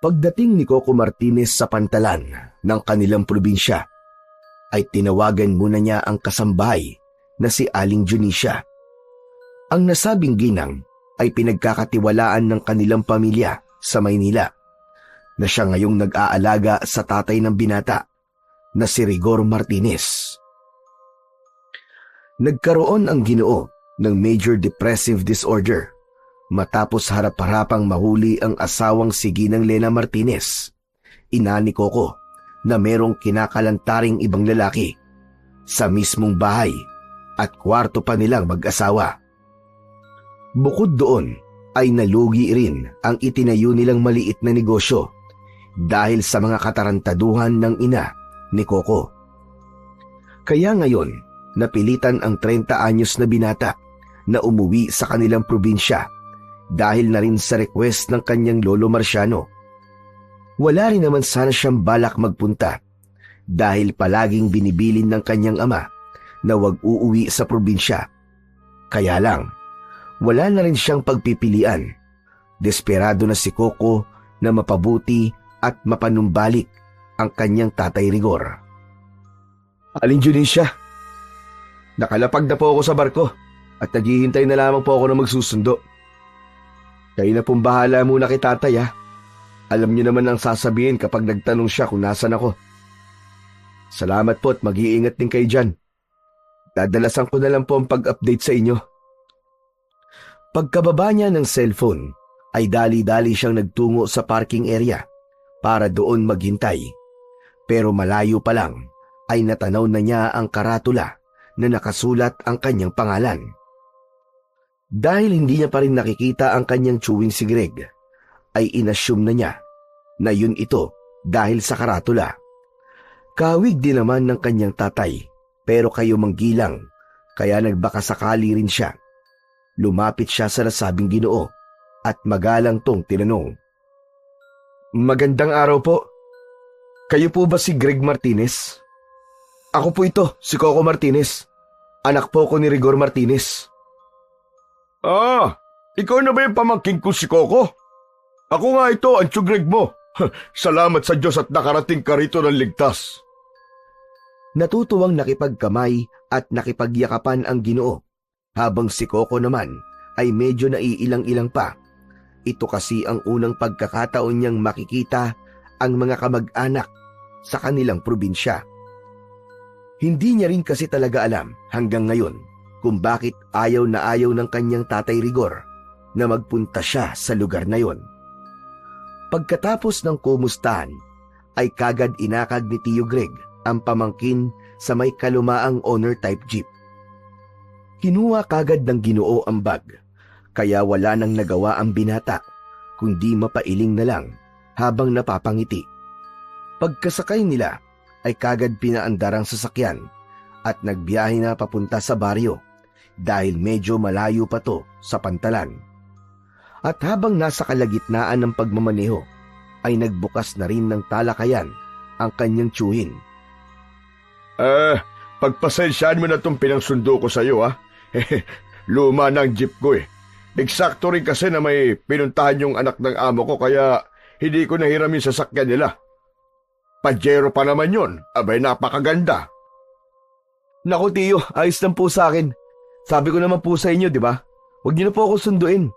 Pagdating ni Coco Martinez sa pantalan ng kanilang probinsya, ay tinawagan muna niya ang kasambahay na si Aling Junicia. Ang nasabing ginang ay pinagkakatiwalaan ng kanilang pamilya sa Maynila, na siya ngayong nag-aalaga sa tatay ng binata na si Rigor Martinez. Nagkaroon ang Ginoo ng major depressive disorder matapos harap-harapang mahuli ang asawang si Ginang Lena Martinez, ina ni Coco, na merong kinakalantaring ibang lalaki sa mismong bahay at kwarto pa nilang mag-asawa. Bukod doon ay nalugi rin ang itinayo nilang maliit na negosyo dahil sa mga katarantaduhan ng ina ni Coco. Kaya ngayon, napilitan ang 30 anyos na binata na umuwi sa kanilang probinsya dahil na rin sa request ng kanyang lolo Marciano. Wala rin naman sana siyang balak magpunta dahil palaging binibilin ng kanyang ama na wag uuwi sa probinsya. Kaya lang, wala na rin siyang pagpipilian. Desperado na si Coco na mapabuti at mapanumbalik ang kanyang tatay Rigor. Aling Junicia, nakalapag na po ako sa barko at naghihintay na lamang po ako na magsusundo. Kayo na pong bahala muna kay tatay ha. Alam niyo naman ang sasabihin kapag nagtanong siya kung nasan ako. Salamat po at mag-iingat din kayo dyan. Dadalasan ko na lang po ang pag-update sa inyo. Pagkababa niya ng cellphone, ay dali-dali siyang nagtungo sa parking area para doon maghintay. Pero malayo pa lang ay natanaw na niya ang karatula na nakasulat ang kanyang pangalan. Dahil hindi niya pa rin nakikita ang kanyang chewing si Greg, ay inassume na niya na yun ito dahil sa karatula. Kawig din naman ng kanyang tatay, pero kayo manggilang, kaya nagbakasakali rin siya. Lumapit siya sa nasabing Ginoo at magalang tong tinanong. Magandang araw po. Kayo po ba si Greg Martinez? Ako po ito, si Coco Martinez. Anak po ko ni Rigor Martinez. Ah, ikaw na ba yung pamangkin ko si Coco? Ako nga ito, ang Tio Greg mo. Salamat sa Diyos at nakarating ka rito ng ligtas. Natutuwang nakipagkamay at nakipagyakapan ang Ginoo, habang si Coco naman ay medyo naiilang-ilang pa. Ito kasi ang unang pagkakataon niyang makikita ang mga kamag-anak sa kanilang probinsya. Hindi niya rin kasi talaga alam hanggang ngayon kung bakit ayaw na ayaw ng kanyang tatay Rigor na magpunta siya sa lugar na yon. Pagkatapos ng kumustahan, ay kagad inakag ni Tio Greg ang pamangkin sa may kalumaang owner-type jeep. Kinuha kagad ng Ginoo ang bag, kaya wala nang nagawa ang binata, kundi mapailing na lang habang napapangiti. Pagkasakay nila, ay kagad pinaandar ang sasakyan at nagbiyahe na papunta sa baryo dahil medyo malayo pa to sa pantalan. At habang nasa kalagitnaan ng pagmamaneho, ay nagbukas na rin ng talakayan ang kanyang tiyuhin. Pagpasensyaan mo na itong pinangsundo ko sa iyo ha. Luma na ang jeep ko eh. Eksakto rin kasi na may pinuntahan yung anak ng amo ko kaya hindi ko nahiram yung sasakyan nila. Pajero pa naman yun. Abay, napakaganda. Naku tiyo, ayos lang po sa akin. Sabi ko naman po sa inyo, di ba? Huwag niyo na po ako sunduin.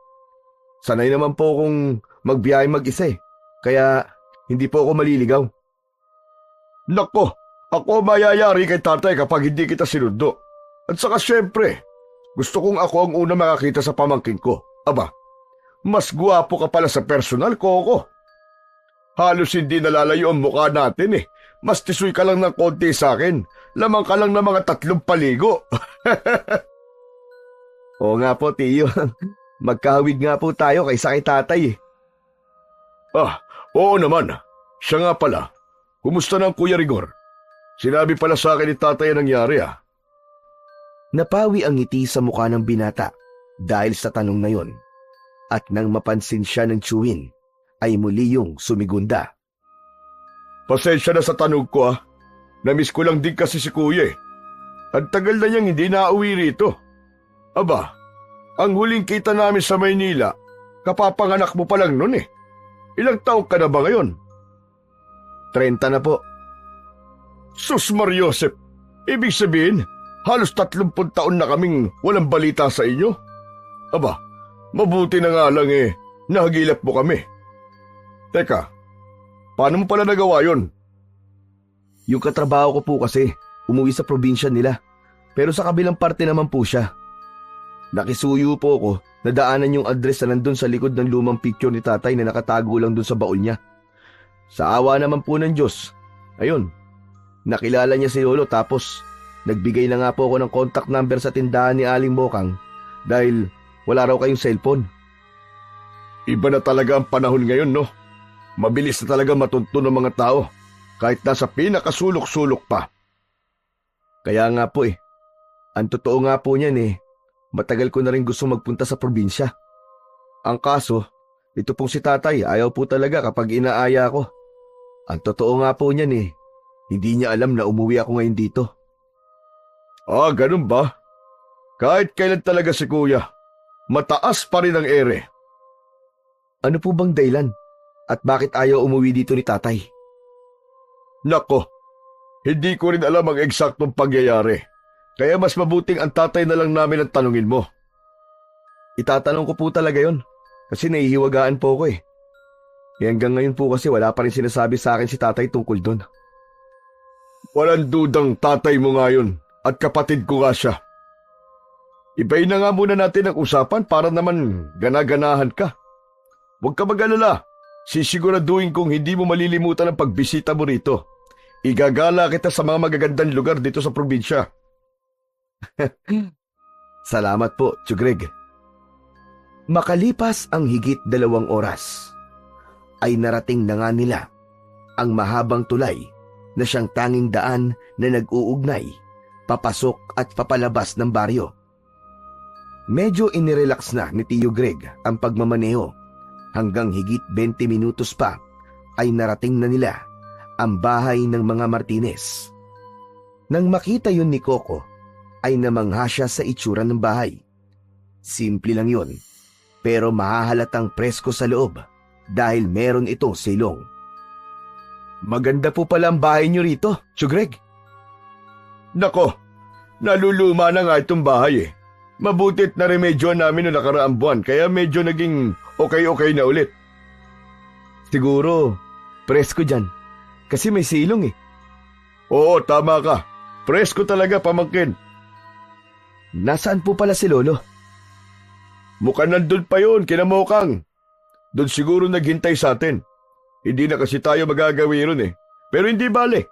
Sanay naman po akong magbiyahe mag-isa eh. Kaya hindi po ako maliligaw. Nako, ako mayayari kay tatay kapag hindi kita sinundo. At saka syempre, gusto kong ako ang una makakita sa pamangkin ko. Aba, mas guwapo ka pala sa personal, Coco. Halos hindi nalalayo ang mukha natin eh. Mas tisoy ka lang ng konti sa akin. Lamang ka lang ng mga 3 paligo. Oo nga po, tiyo. Magkahawig nga po tayo kaysa kay tatay eh. Oo naman. Siya nga pala. Kumusta na ang Kuya Rigor? Sinabi pala sa akin ni tatay ang nangyari ah. Napawi ang ngiti sa mukha ng binata dahil sa tanong na yon. At nang mapansin siya ng tiyuhin, ay muli yung sumigunda. Pasensya na sa tanong ko ah. Namiss ko lang din kasi si Kuya eh. Ang tagal na niyang hindi nauwi rito. Aba, ang huling kita namin sa Maynila, kapapanganak mo pa lang nun eh. Ilang taong ka na ba ngayon? 30 na po. Sus Mariosep, ibig sabihin, halos 30 taon na kaming walang balita sa inyo? Aba, mabuti na nga lang nahagilap mo kami. Teka, paano mo pala nagawa yon? Yung katrabaho ko po kasi, umuwi sa probinsya nila. Pero sa kabilang parte naman po siya. Nakisuyo po ako, nadaanan yung address na nandun sa likod ng lumang picture ni tatay na nakatago lang dun sa baul niya. Sa awa naman po ng Diyos, ayun, nakilala niya si Lolo tapos nagbigay na nga po ako ng contact number sa tindahan ni Aling Mokang dahil wala raw kayong cellphone. Iba na talaga ang panahon ngayon, no? Mabilis na talaga matuntun ng mga tao, kahit nasa pinakasulok-sulok pa. Kaya nga po ang totoo nga po niyan matagal ko na rin gusto magpunta sa probinsya. Ang kaso, ito pong si tatay ayaw po talaga kapag inaaya ko. Ang totoo nga po niyan hindi niya alam na umuwi ako ngayon dito. Ah, ganun ba? Kahit kailan talaga si kuya, mataas pa rin ang ere. Ano po bang dahilan? At bakit ayaw umuwi dito ni tatay? Nako, hindi ko rin alam ang eksaktong pangyayari. Kaya mas mabuting ang tatay na lang namin ang tanungin mo. Itatanong ko po talaga yon kasi nahihiwagaan po ko hanggang ngayon po kasi wala pa rin sinasabi sa akin si tatay tungkol doon. Walang dudang tatay mo nga yun at kapatid ko nga siya. Ibayin na nga muna natin ang usapan para naman ganaganahan ka. Huwag ka mag-alala. Sisiguraduhin kong hindi mo malilimutan ang pagbisita mo rito. Igagala kita sa mga magagandang lugar dito sa probinsya. Salamat po, Tio Greg. Makalipas ang higit 2 oras, ay narating na nga nila ang mahabang tulay na siyang tanging daan na nag-uugnay, papasok at papalabas ng baryo. Medyo inirelax na ni Tio Greg ang pagmamaneho hanggang higit 20 minutos pa ay narating na nila ang bahay ng mga Martinez. Nang makita yun ni Coco, ay namangha siya sa itsura ng bahay. Simple lang yun, pero mahahalatang presko sa loob dahil meron itong silong. Maganda po pala ang bahay niyo rito, Tio Greg. Nako, naluluma na nga itong bahay Mabutit na remedyo namin noong nakaraang buwan kaya medyo naging okay na ulit. Siguro, presko dyan. Kasi may silong Oo, tama ka. Presko talaga, pamangkin. Nasaan po pala si Lolo? Mukhang nandun pa yun, kinamukang. Doon siguro naghintay sa atin. Hindi na kasi tayo magagawi ron Pero hindi bale.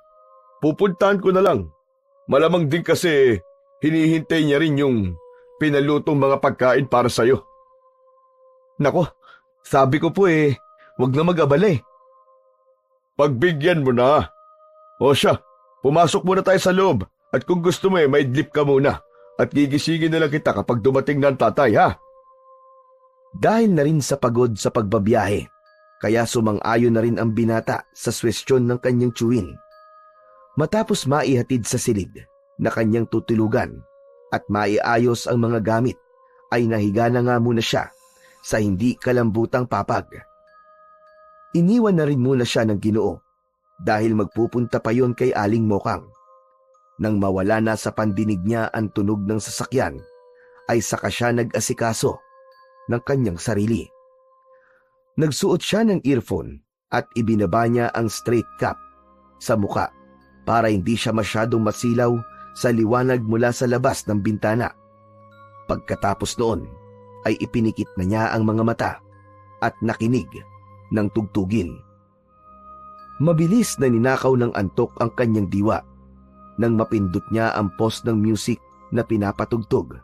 Pupuntahan ko na lang. Malamang din kasi hinihintay niya rin yung pinalutong mga pagkain para sa'yo. Nako, sabi ko po wag na mag-abala Pagbigyan mo na. O siya, pumasok muna tayo sa loob at kung gusto mo maidlip ka muna at gigisingin na lang kita kapag dumating na ang tatay, ha? Dahil na rin sa pagod sa pagbabiyahe, kaya sumang-ayon na rin ang binata sa suwestyon ng kanyang tiyuhin. Matapos maihatid sa silid na kanyang tutulugan at maiayos ang mga gamit, ay nahiga na nga muna siya sa hindi kalambutang papag. Iniwan na rin muna siya ng Ginoo dahil magpupunta pa yon kay Aling Mokang. Nang mawala na sa pandinig niya ang tunog ng sasakyan, ay saka siya nag-asikaso ng kanyang sarili. Nagsuot siya ng earphone at ibinaba niya ang straight cap sa muka para hindi siya masyadong masilaw sa liwanag mula sa labas ng bintana. Pagkatapos noon ay ipinikit na niya ang mga mata at nakinig ng tugtugin. Mabilis na ninakaw ng antok ang kanyang diwa. Nang mapindot niya ang post ng music na pinapatugtog,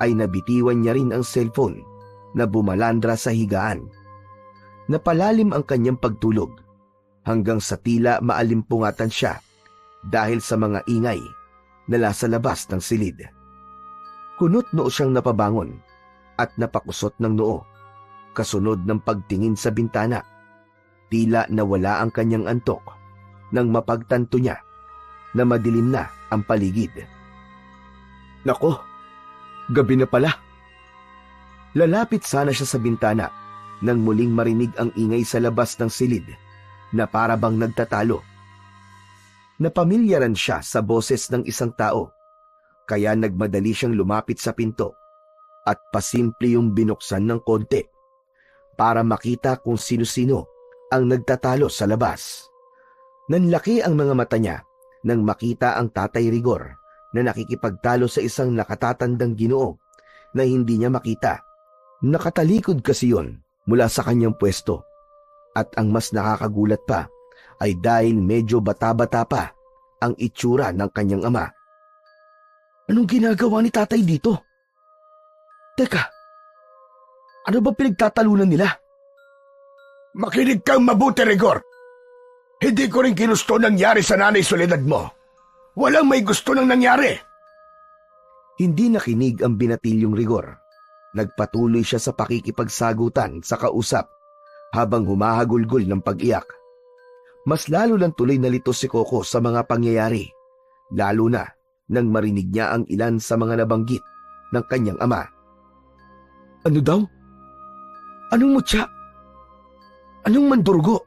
ay nabitiwan niya rin ang cellphone na bumalandra sa higaan. Napalalim ang kanyang pagtulog hanggang sa tila maalimpungatan siya dahil sa mga ingay na nasa labas ng silid. Kunot noo siyang napabangon at napakusot ng noo, kasunod ng pagtingin sa bintana. Tila nawala ang kanyang antok nang mapagtanto niya na madilim na ang paligid. Nako, gabi na pala. Lalapit sana siya sa bintana nang muling marinig ang ingay sa labas ng silid na para bang nagtatalo. Napamilyaran siya sa boses ng isang tao, kaya nagmadali siyang lumapit sa pinto at pasimple yung binuksan ng konti para makita kung sino-sino ang nagtatalo sa labas. Nanlaki ang mga mata niya nang makita ang Tatay Rigor na nakikipagtalo sa isang nakatatandang Ginoo na hindi niya makita. Nakatalikod kasi yun mula sa kanyang pwesto, at ang mas nakakagulat pa ay dahil medyo bata-bata pa ang itsura ng kanyang ama. Anong ginagawa ni tatay dito? Teka, ano ba pinagtatalunan nila? Makinig kang mabuti, Rigor. Hindi ko rin ginusto nangyari sa Nanay Soledad mo. Walang may gusto nang nangyari. Hindi nakinig ang binatilyong Rigor. Nagpatuloy siya sa pakikipagsagutan sa kausap habang humahagulgol ng pag-iyak. Mas lalo lang tuloy nalito si Coco sa mga pangyayari, lalo na nang marinig niya ang ilan sa mga nabanggit ng kanyang ama. Ano daw? Anong mutya? Anong mandurgo?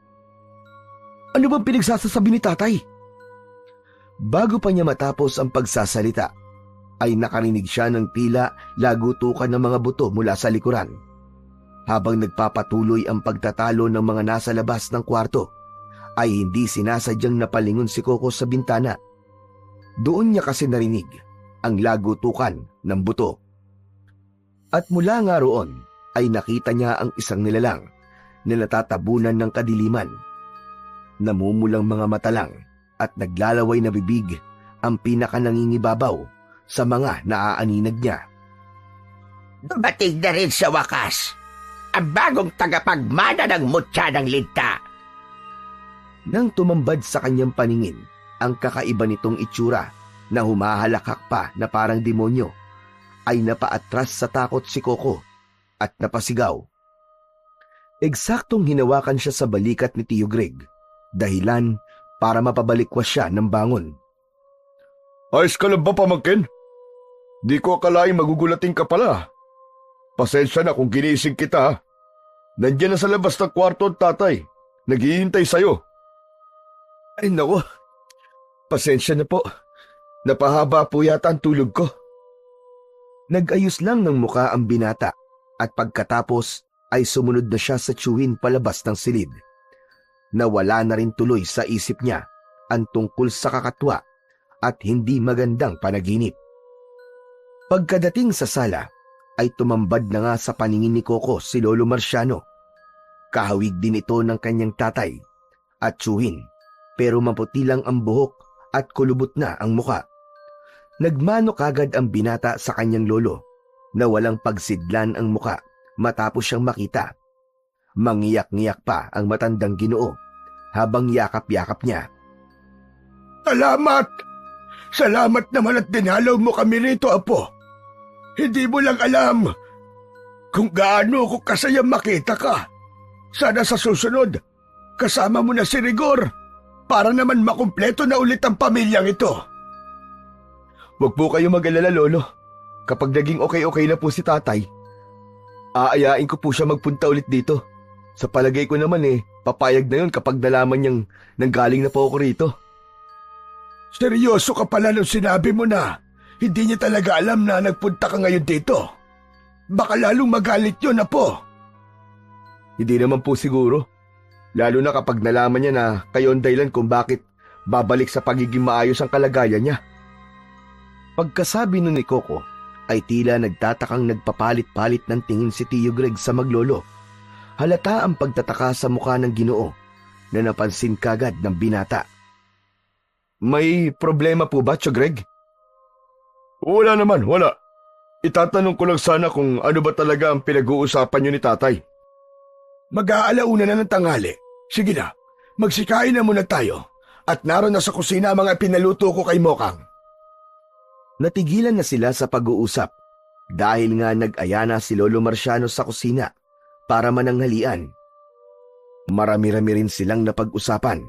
Ano bang pinagsasasabi ni tatay? Bago pa niya matapos ang pagsasalita, ay nakarinig siya ng tila lagutukan ng mga buto mula sa likuran. Habang nagpapatuloy ang pagtatalo ng mga nasa labas ng kwarto, ay hindi sinasadyang napalingon si Coco sa bintana. Doon niya kasi narinig ang lagutukan ng buto. At mula nga roon ay nakita niya ang isang nilalang na natatabunan ng kadiliman. Namumulang mga mata lang at naglalaway na bibig ang pinakanangingibabaw sa mga naaaninag niya. Dumating na rin sa wakas ang bagong tagapagmana ng mutya ng linta. Nang tumambad sa kanyang paningin ang kakaiba nitong itsura na humahalakak pa na parang demonyo, ay napaatras sa takot si Coco at napasigaw. Eksaktong hinawakan siya sa balikat ni Tio Greg, dahilan para mapabalikwas siya ng bangon. Ayos ka lang ba, pamangkin? Di ko akalaing magugulating ka pala. Pasensya na kung ginising kita. Nandiyan na sa labas ng kwarto ang tatay. Naghihintay sa'yo. Ay naku, pasensya na po. Napahaba po yata ang tulog ko. Nag-ayos lang ng muka ang binata at pagkatapos ay sumunod na siya sa tiyuhin palabas ng silid. Nawala na rin tuloy sa isip niya ang tungkol sa kakatwa at hindi magandang panaginip. Pagkadating sa sala ay tumambad na nga sa paningin ni Coco si Lolo Marciano. Kahawig din ito ng kanyang tatay at tiyuhin, pero maputi lang ang buhok at kulubot na ang muka. Nagmano kagad ang binata sa kanyang lolo na walang pagsidlan ang muka matapos siyang makita. Mangiyak-ngiyak pa ang matandang Ginoo habang yakap-yakap niya. Salamat! Salamat naman at dinalaw mo kami rito, Apo. Hindi mo lang alam kung gaano ko kasayang makita ka. Sana sa susunod, kasama mo na si Rigor para naman makumpleto na ulit ang pamilyang ito. Huwag po kayo mag-alala, Lolo. Kapag naging okay-okay na po si tatay, aayain ko po siya magpunta ulit dito. Sa palagay ko naman papayag na yun kapag nalaman niyang nanggaling na po ako rito. Seryoso ka pala nung sinabi mo na hindi niya talaga alam na nagpunta ka ngayon dito. Baka lalong magalit yun, Apo. Hindi naman po siguro. Lalo na kapag nalaman niya na kayo ang dahilan kung bakit babalik sa pagiging maayos ang kalagayan niya. Pagkasabi nun ni Coco, ay tila nagtatakang nagpapalit-palit ng tingin si Tio Greg sa maglolo. Halata ang pagtataka sa mukha ng Ginoo na napansin kagad ng binata. May problema po ba, Tio Greg? Wala naman, wala. Itatanong ko lang sana kung ano ba talaga ang pinag-uusapan niyo ni tatay. Mag-aalauna na ng tanghali. Sige na, magsikain na muna tayo. At naroon na sa kusina ang mga pinaluto ko kay Mokang. Natigilan na sila sa pag-uusap dahil nga nag-aya na si Lolo Marciano sa kusina para mananghalian. Marami-rami rin silang napag-usapan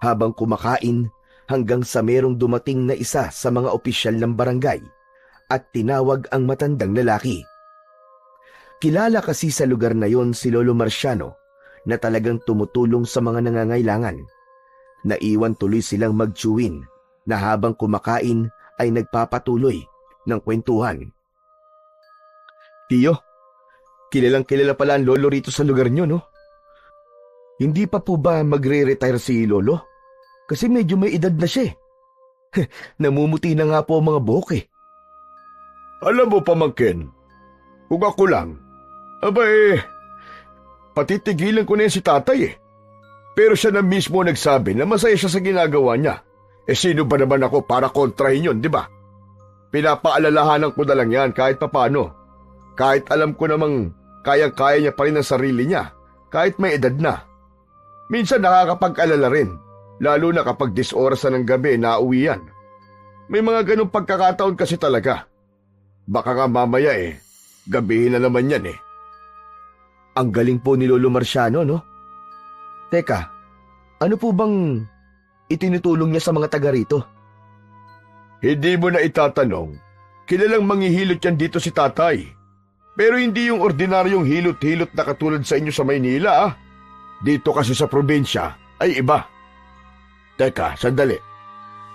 habang kumakain hanggang sa merong dumating na isa sa mga opisyal ng barangay at tinawag ang matandang lalaki. Kilala kasi sa lugar na yon si Lolo Marciano na talagang tumutulong sa mga nangangailangan. Naiwan tuloy silang magtsuwin na habang kumakain ay nagpapatuloy ng kwentuhan. Tiyo, kilalang kilala pala ang lolo rito sa lugar nyo, no? Hindi pa po ba magre-retire si Lolo? Kasi medyo may edad na siya eh. Namumuti na nga po ang mga buhok eh. Alam mo, pamangkin, kung ako lang, patitigilan ko na yan si tatay eh. Pero siya na mismo nagsabi na masaya siya sa ginagawa niya. Sino ba naman ako para kontrahin yun, di ba? Pinapaalalahanan ko na lang yan kahit papano. Kahit alam ko namang kayang-kaya niya pa rin ang sarili niya, kahit may edad na. Minsan nakakapag-alala rin, lalo na kapag 10 oras na ng gabi nauwi yan. May mga ganong pagkakataon kasi talaga. Baka nga mamaya gabihin na naman yan eh. Ang galing po ni Lolo Marciano, no? Teka, ano po bang itinutulong niya sa mga taga rito? Hindi mo na itatanong, kilalang manghihilot yan dito si tatay. Pero hindi yung ordinaryong hilot-hilot na katulad sa inyo sa Maynila. Dito kasi sa probinsya ay iba. Teka, sandali.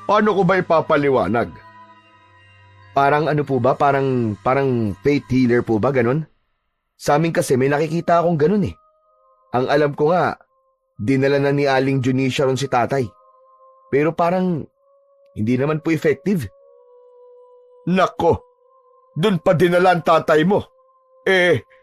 Paano ko ba ipapaliwanag? Parang ano po ba? Parang faith healer po ba, ganon? Sa amin kasi may nakikita akong ganon eh. Ang alam ko nga, dinala na ni Aling Junicia ron si tatay. Pero parang hindi naman po effective. Nako, dun pa dinala ang tatay mo.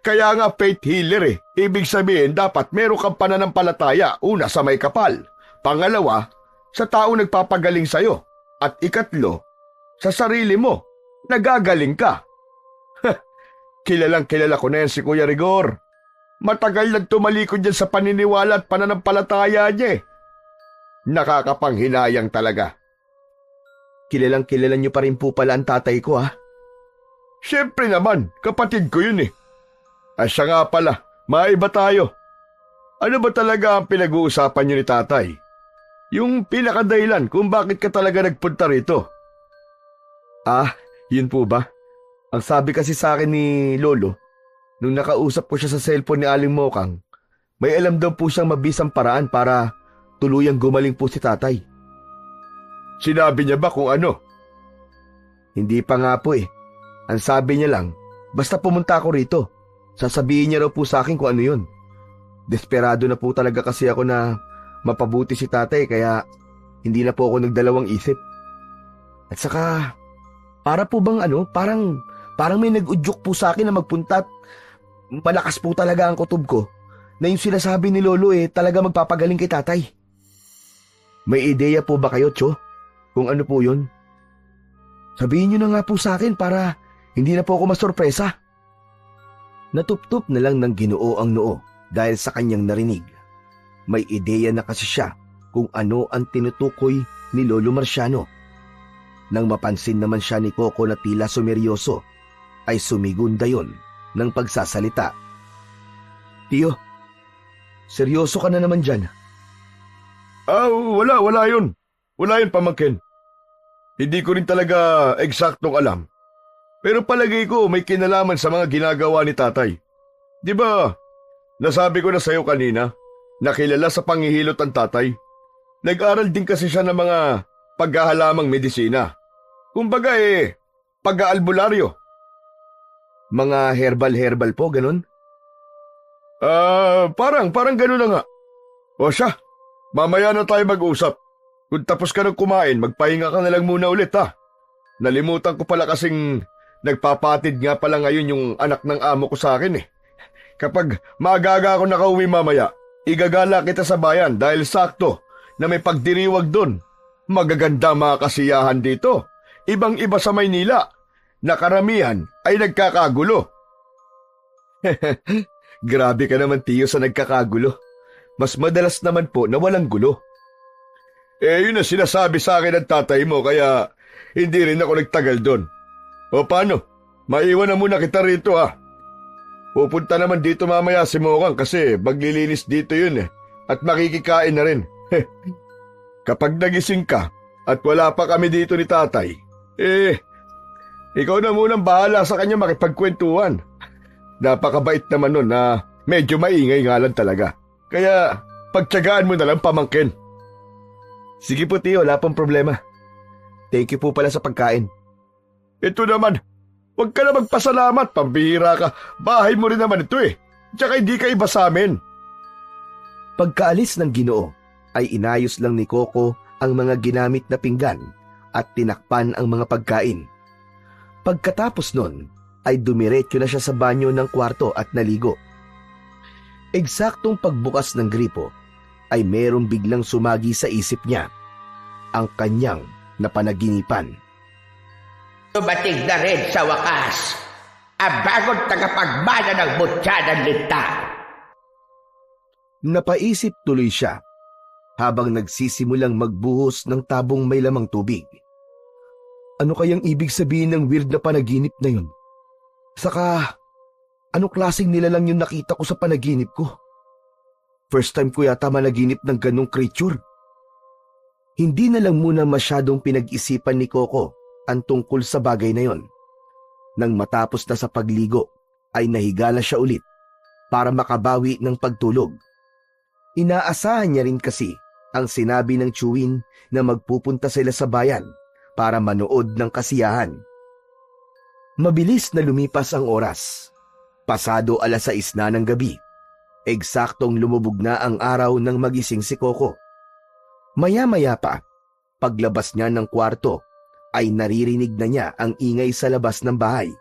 Kaya nga faith healer eh. Ibig sabihin dapat meron kang pananampalataya. Una sa may kapal. Pangalawa, sa taong nagpapagaling sa'yo. At ikatlo, sa sarili mo. Nagagaling ka. Kilalang kilala ko na yan si Kuya Rigor. Matagal nang tumalikod dyan sa paniniwala at pananampalataya niya eh. Nakakapanghinayang talaga. Kilalang kilala niyo pa rin po pala ang tatay ko ah. Siyempre naman, kapatid ko yun eh. Siya nga pala, maiba tayo. Ano ba talaga ang pinag-uusapan niyo ni tatay? Yung pinakadahilan kung bakit ka talaga nagpunta rito. Yun po ba? Ang sabi kasi sa akin ni Lolo, nung nakausap ko siya sa cellphone ni Aling Mokang, may alam daw po siyang mabisang paraan para tuluyang gumaling po si tatay. Sinabi niya ba kung ano? Hindi pa nga po eh. Ang sabi niya lang, basta pumunta ako rito, sasabihin niya raw po sa akin kung ano yun. Desperado na po talaga kasi ako na mapabuti si tatay kaya hindi na po ako nagdalawang isip. At saka, para po bang parang may nag-udyok po sa akin na magpunta at malakas po talaga ang kutob ko na yung sinasabi ni Lolo talaga magpapagaling kay tatay. May ideya po ba kayo, Cho? Kung ano po yun? Sabihin niyo na nga po sa akin para hindi na po ako masorpresa. Natuptop na lang ng Ginoo ang noo dahil sa kanyang narinig. May ideya na kasi siya kung ano ang tinutukoy ni Lolo Marciano. Nang mapansin naman siya ni Coco na tila sumeryoso, ay sumigunda yon ng pagsasalita. Tiyo, seryoso ka na naman dyan. Wala yun. Wala yun, pamangkin. Hindi ko rin talaga eksaktong alam. Pero palagay ko may kinalaman sa mga ginagawa ni tatay. Di ba, nasabi ko na sa'yo kanina, nakilala sa panghihilot ang tatay. Nag-aral din kasi siya ng mga paghahalamang medisina. Kumbaga pag-aalbularyo. Mga herbal po, ganun? Parang ganun na nga. O siya, mamaya na tayo mag-usap. Kung tapos ka ng kumain, magpahinga ka na lang muna ulit ha. Nalimutan ko pala kasing nagpapatid nga pala ngayon yung anak ng amo ko sa akin eh. Kapag maaga ako nakauwi mamaya, igagala kita sa bayan dahil sakto na may pagdiriwag doon. Magaganda mga kasiyahan dito. Ibang-iba sa Maynila. Nakaramihan ay nagkakagulo. Grabe ka naman, Tiyo, sa nagkakagulo. Mas madalas naman po na walang gulo. Yun ang sinasabi sa akin ng tatay mo kaya hindi rin ako nagtagal doon. O paano? Maiwan na muna kita rito ha. Pupunta naman dito mamaya si Mokang kasi maglilinis dito yun at makikikain na rin. Kapag nagising ka at wala pa kami dito ni tatay, ikaw na munang bahala sa kanya makipagkwentuhan. Napakabait naman nun na medyo maingay nga lang talaga. Kaya pagtiyagaan mo na lang, pamangkin. Sige po, Tio, wala pong problema. Thank you po pala sa pagkain. Ito naman, huwag ka na magpasalamat, pambihira ka. Bahay mo rin naman ito eh. Tsaka hindi ka iba sa amin. Pagkaalis ng Ginoo, ay inayos lang ni Coco ang mga ginamit na pinggan at tinakpan ang mga pagkain. Pagkatapos nun, ay dumiretso na siya sa banyo ng kwarto at naligo. Eksaktong pagbukas ng gripo, ay merong biglang sumagi sa isip niya, ang kanyang napanaginipan. Dumating na rin sa wakas ang bagong tagapagmana ng mutya ng linta. Napaisip tuloy siya habang nagsisimulang magbuhos ng tabong may lamang tubig. Ano kayang ibig sabihin ng weird na panaginip na yun? Saka, anong klaseng nilalang yung nakita ko sa panaginip ko? First time ko yata managinip ng ganong creature. Hindi na lang muna masyadong pinag-isipan ni Coco ang tungkol sa bagay na yon. Nang matapos na sa pagligo, ay nahiga na siya ulit para makabawi ng pagtulog. Inaasahan niya rin kasi ang sinabi ng Chewin na magpupunta sila sa bayan para manood ng kasiyahan. Mabilis na lumipas ang oras. Pasado 6:00 na ng gabi. Eksaktong lumubog na ang araw nang magising si Coco. Maya-maya pa, paglabas niya ng kwarto, ay naririnig na niya ang ingay sa labas ng bahay.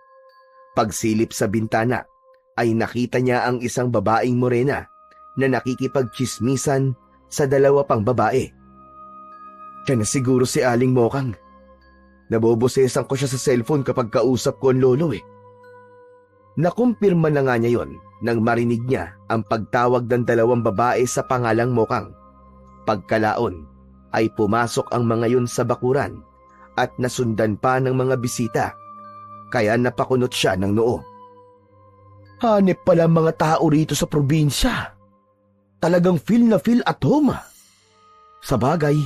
Pagsilip sa bintana, ay nakita niya ang isang babaeng morena na nakikipagchismisan sa dalawa pang babae. Siya na siguro si Aling Mokang. Nabobosesan ko siya sa cellphone kapag kausap ko ang lolo eh. Nakumpirma na nga niya yon nang marinig niya ang pagtawag ng dalawang babae sa pangalang Mokang. Pagkalaon ay pumasok ang mga yun sa bakuran at nasundan pa ng mga bisita, kaya napakunot siya ng noo. Hanep pala mga tao rito sa probinsya. Talagang feel na feel at home. Sa bagay,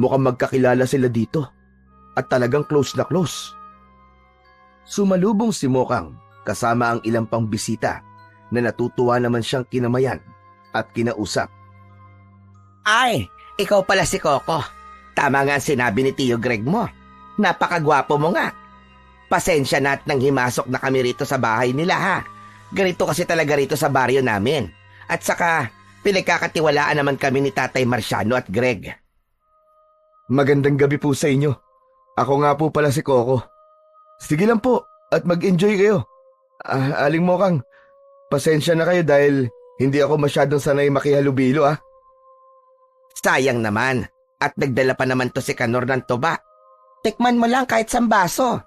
mukhang magkakilala sila dito at talagang close na close. Sumalubong si Mokang kasama ang ilang pang bisita na natutuwa naman siyang kinamayan at kinausap. Ay, ikaw pala si Coco. Tama nga ang sinabi ni Tio Greg mo. Napakagwapo mo nga. Pasensya na at nang himasok na kami rito sa bahay nila ha. Ganito kasi talaga rito sa baryo namin. At saka, pinagkakatiwalaan naman kami ni Tatay Marciano at Greg. Magandang gabi po sa inyo. Ako nga po pala si Coco. Sige lang po at mag-enjoy kayo. Aling Mokang, pasensya na kayo dahil hindi ako masyadong sanay makihalubilo ah. Sayang naman. At nagdala pa naman to si Kanor ng tuba. Tikman mo lang kahit sambaso.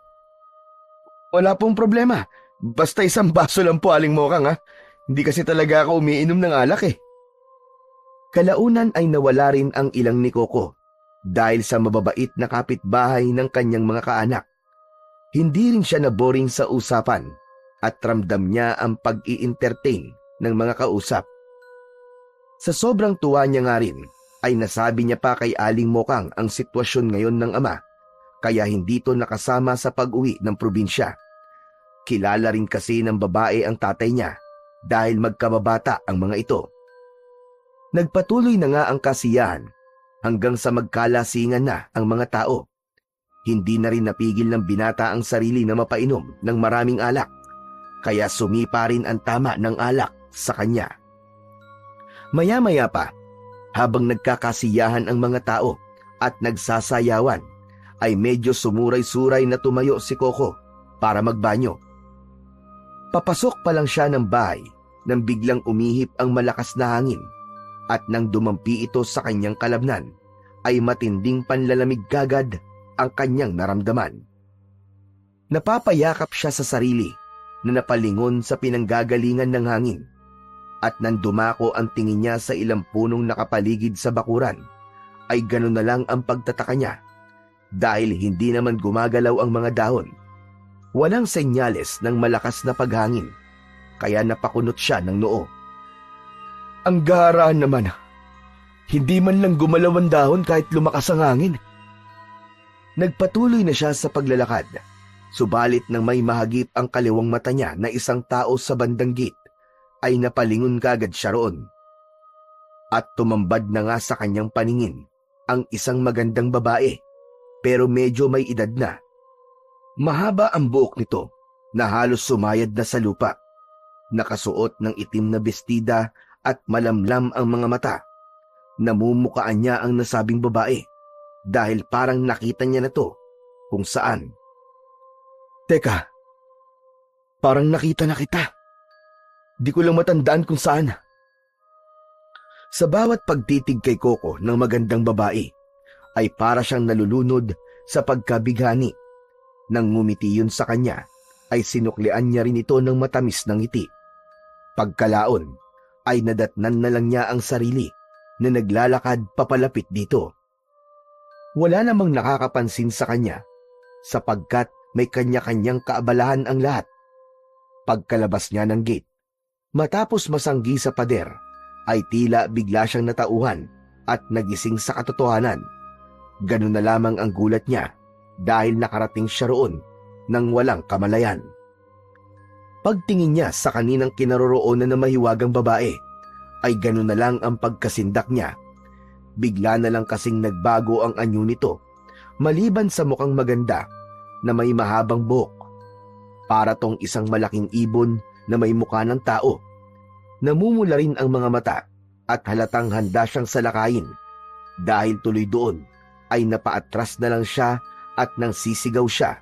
Wala pong problema. Basta isang baso lang po, Aling Mokang ha. Hindi kasi talaga ako umiinom ng alak eh. Kalaunan ay nawala rin ang ilang ni Coco dahil sa mababait na kapitbahay ng kanyang mga kaanak. Hindi rin siya naboring sa usapan at ramdam niya ang pag-i-entertain ng mga kausap. Sa sobrang tuwa niya nga rin, ay nasabi niya pa kay Aling Mokang ang sitwasyon ngayon ng ama, kaya hindi to nakasama sa pag-uwi ng probinsya. Kilala rin kasi ng babae ang tatay niya dahil magkababata ang mga ito. Nagpatuloy na nga ang kasiyahan hanggang sa magkalasingan na ang mga tao. Hindi na rin napigil ng binata ang sarili na mapainom ng maraming alak, kaya sumipa rin ang tama ng alak sa kanya. Maya-maya pa, habang nagkakasiyahan ang mga tao at nagsasayawan, ay medyo sumuray-suray na tumayo si Coco para magbanyo. Papasok pa lang siya ng bahay nang biglang umihip ang malakas na hangin at nang dumampi ito sa kanyang kalabnan, ay matinding panlalamig kagad ang kanyang naramdaman. Napapayakap siya sa sarili na napalingon sa pinanggagalingan ng hangin. At nang dumako ang tingin niya sa ilang punong nakapaligid sa bakuran, ay gano'n na lang ang pagtataka niya dahil hindi naman gumagalaw ang mga dahon. Walang senyales ng malakas na paghangin, kaya napakunot siya ng noo. Ang gaharaan naman, hindi man lang gumalaw ang dahon kahit lumakas ang hangin. Nagpatuloy na siya sa paglalakad Subalit nang may mahagip ang kaliwang mata niya na isang tao sa bandang gate, ay napalingon kagad siya roon. At tumambad na nga sa kanyang paningin ang isang magandang babae, pero medyo may edad na. Mahaba ang buhok nito na halos sumayad na sa lupa. Nakasuot ng itim na bestida at malamlam ang mga mata. Namumukaan niya ang nasabing babae dahil parang nakita niya na to kung saan. Teka, parang nakita na kita. Di ko lang matandaan kung saan. Sa bawat pagtitig kay Coco ng magandang babae, ay para siyang nalulunod sa pagkabighani. Nang ngumiti yun sa kanya, ay sinuklian niya rin ito ng matamis na ngiti. Pagkalaon, ay nadatnan na lang niya ang sarili na naglalakad papalapit dito. Wala namang nakakapansin sa kanya, sapagkat may kanya-kanyang kaabalahan ang lahat. Pagkalabas niya ng gate, matapos masanggi sa pader, ay tila bigla siyang natauhan at nagising sa katotohanan. Ganun na lamang ang gulat niya dahil nakarating siya roon nang walang kamalayan. Pagtingin niya sa kaninang kinaroroonan na mahiwagang babae, ay ganun na lang ang pagkasindak niya. Bigla na lang kasing nagbago ang anyo nito, maliban sa mukhang maganda na may mahabang buhok. Para tong isang malaking ibon na may mukha ng tao. Namumula rin ang mga mata at halatang handa siyang salakayin. Dahil tuloy doon ay napaatras na lang siya at nang sisigaw siya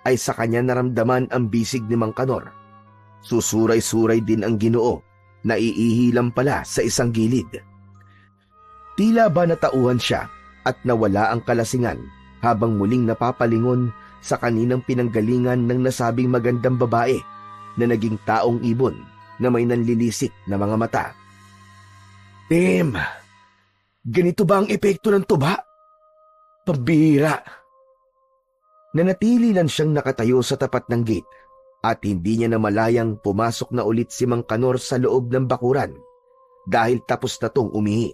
ay sa kanya naramdaman ang bisig ni Mang Kanor. Susuray-suray din ang Ginoo na iihilang pala sa isang gilid. Tila ba natauhan siya at nawala ang kalasingan habang muling napapalingon sa kaninang pinanggalingan ng nasabing magandang babae na naging taong ibon na may nanlilisik na mga mata. Tim, ganito ba ang epekto ng tuba? Pambihira. Nanatili lang siyang nakatayo sa tapat ng gate at hindi niya namalayang pumasok na ulit si Mang Kanor sa loob ng bakuran dahil tapos na tong umihi.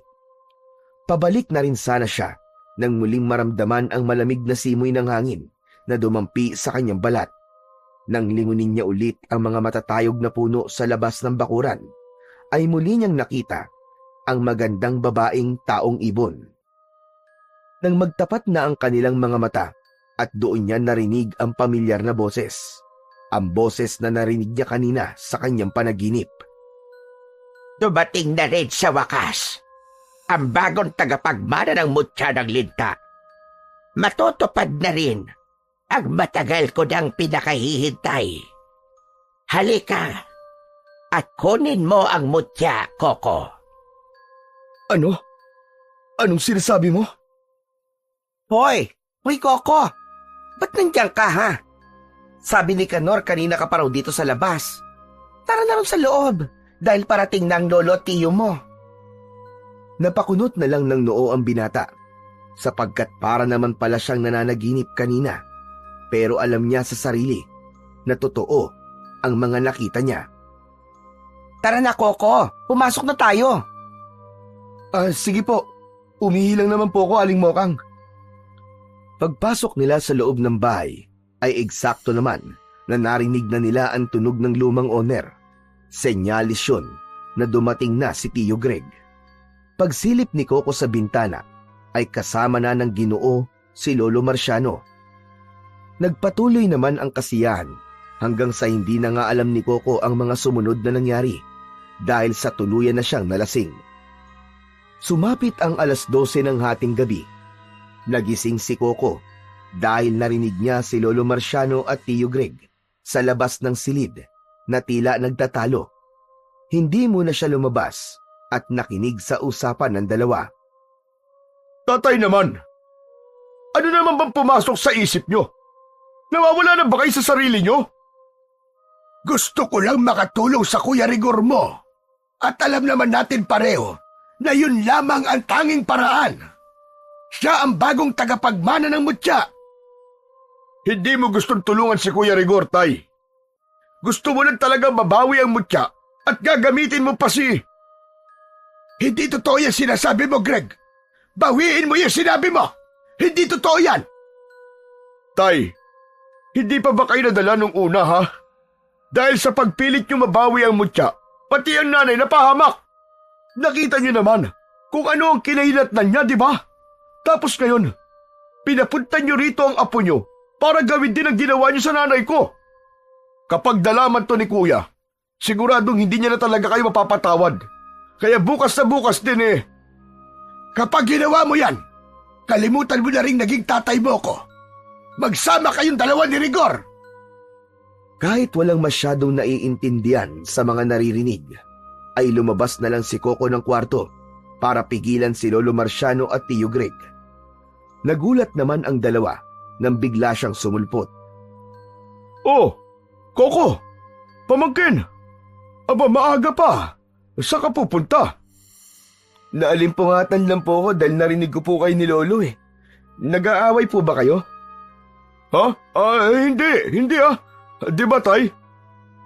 Pabalik na rin sana siya nang muling maramdaman ang malamig na simoy ng hangin na dumampi sa kanyang balat. Nang lingunin niya ulit ang mga matatayog na puno sa labas ng bakuran, ay muli niyang nakita ang magandang babaeng taong ibon. Nang magtapat na ang kanilang mga mata at doon niya narinig ang pamilyar na boses, ang boses na narinig niya kanina sa kanyang panaginip. Dumating na rin sa wakas ang bagong tagapagmana ng mutya ng linta. Matutupad na rin ang matagal ko nang pinakahihintay. Halika at kunin mo ang mutya, Coco. Ano? Anong sinasabi mo? Hoy, Coco, ba't nandiyan ka ha? Sabi ni Kanor kanina ka pa raw dito sa labas. Tara na rin sa loob dahil parating na ang lolo at tiyo mo. Napakunot na lang ng noo ang binata sapagkat para naman pala siyang nananaginip kanina. Pero alam niya sa sarili na totoo ang mga nakita niya. Tara na, Coco. Pumasok na tayo. Sige po. Umihi lang naman po ako, Aling Mokang. Pagpasok nila sa loob ng bahay, ay eksakto naman na narinig na nila ang tunog ng lumang owner. Senyalis yun na dumating na si Tio Greg. Pagsilip ni Coco sa bintana, ay kasama na ng Ginoo si Lolo Marciano. Nagpatuloy naman ang kasiyahan hanggang sa hindi na nga alam ni Coco ang mga sumunod na nangyari dahil sa tuluyan na siyang nalasing. Sumapit ang 12:00 ng hating gabi. Nagising si Coco dahil narinig niya si Lolo Marciano at Tio Greg sa labas ng silid na tila nagtatalo. Hindi muna siya lumabas at nakinig sa usapan ng dalawa. Tatay naman, ano naman bang pumasok sa isip nyo? Nawawala na ba kayo sa sarili nyo? Gusto ko lang makatulong sa Kuya Rigor mo. At alam naman natin pareho na yun lamang ang tanging paraan. Siya ang bagong tagapagmana ng mutya. Hindi mo gustong tulungan si Kuya Rigor, Tay. Gusto mo lang talaga mabawi ang mutya at gagamitin mo pa si... Hindi totoo yan sinasabi mo, Greg. Bawiin mo yung sinabi mo. Hindi totoo yan. Tay, Hindi pa ba kayo nadala nung una, ha? Dahil sa pagpilit nyo mabawi ang mutya, pati ang nanay napahamak. Nakita nyo naman kung ano ang kinahinatnan niya, di ba? Tapos ngayon, pinapunta nyo rito ang apo nyo para gawin din ang ginawa nyo sa nanay ko. Kapag dalaman to ni kuya, siguradong hindi niya na talaga kayo mapapatawad. Kaya bukas na bukas din eh. Kapag ginawa mo yan, kalimutan mo na rin naging tatay mo ko. Magsama kayong dalawa ni Rigor. Kahit walang masyadong naiintindihan sa mga naririnig, ay lumabas na lang si Coco ng kwarto para pigilan si Lolo Marciano at Tio Greg. Nagulat naman ang dalawa nang bigla siyang sumulpot. Oh, Coco! Pamangkin! Aba, maaga pa! Saan ka pupunta? Naalimpungatan lang po ako dahil narinig ko po kayo ni Lolo eh. Nag-aaway po ba kayo? Ha? Hindi ah. Di ba, tay?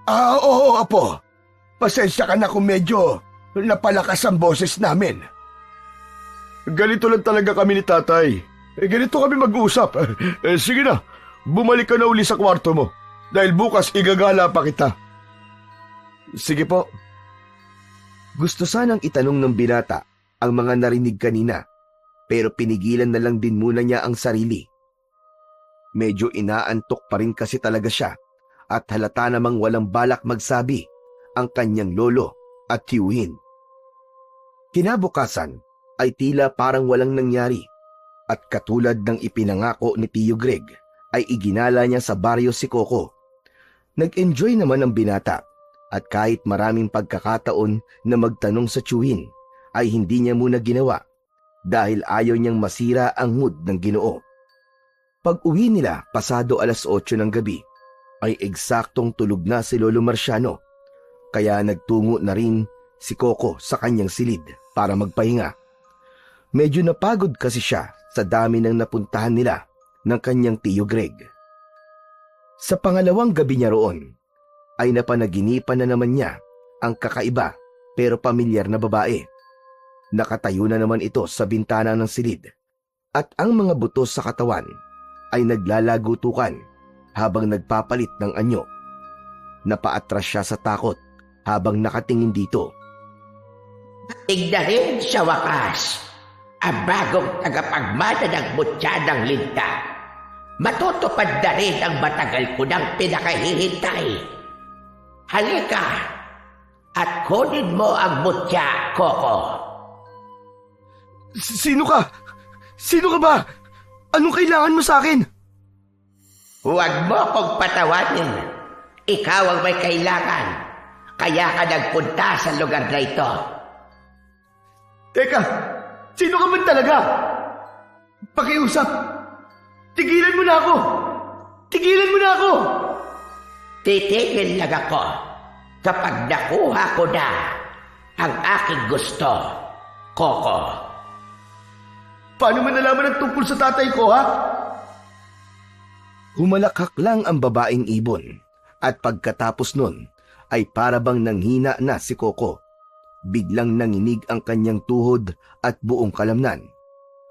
Oo, apo. Pasensya ka na kung medyo napalakas ang boses namin. Ganito lang talaga kami ni tatay. Ganito kami mag-uusap. Sige na, bumalik ka na uli sa kwarto mo. Dahil bukas igagala pa kita. Sige po. Gusto sanang itanong ng binata ang mga narinig kanina, pero pinigilan na lang din muna niya ang sarili. Medyo inaantok pa rin kasi talaga siya at halata namang walang balak magsabi ang kanyang lolo at tiyuhin. Kinabukasan ay tila parang walang nangyari at katulad ng ipinangako ni Tio Greg ay iginala niya sa baryo si Coco. Nag-enjoy naman ang binata at kahit maraming pagkakataon na magtanong sa tiyuhin ay hindi niya muna ginawa dahil ayaw niyang masira ang mood ng Ginoo. Pag-uwi nila pasado 8:00 ng gabi ay eksaktong tulog na si Lolo Marciano, kaya nagtungo na rin si Coco sa kanyang silid para magpahinga. Medyo napagod kasi siya sa dami ng napuntahan nila ng kanyang Tio Greg. Sa pangalawang gabi niya roon ay napanaginipan na naman niya ang kakaiba pero pamilyar na babae. Nakatayo na naman ito sa bintana ng silid at ang mga buto sa katawan ay naglalagutukan habang nagpapalit ng anyo. Napaatras siya sa takot habang nakatingin dito. Tignan sa wakas ang bagong tagapagmana ng mutya ng linta. Matutupad na rin ang matagal ko nang pinakahihintay. Halika at kunin mo ang mutya, Coco. Sino ka? Sino ka ba? Anong kailangan mo sa akin? Huwag mo kong patawanin. Ikaw ang may kailangan. Kaya ka nagpunta sa lugar na ito. Teka, sino ka man talaga? Pakiusap. Tigilan mo na ako. Tigilan mo na ako. Titigil lang ako kapag nakuha ko na ang aking gusto, Coco. Paano mo nalaman ang tungkol sa tatay ko, ha? Humalakhak lang ang babaeng ibon at pagkatapos nun ay parabang nanghina na si Coco. Biglang nanginig ang kanyang tuhod at buong kalamnan.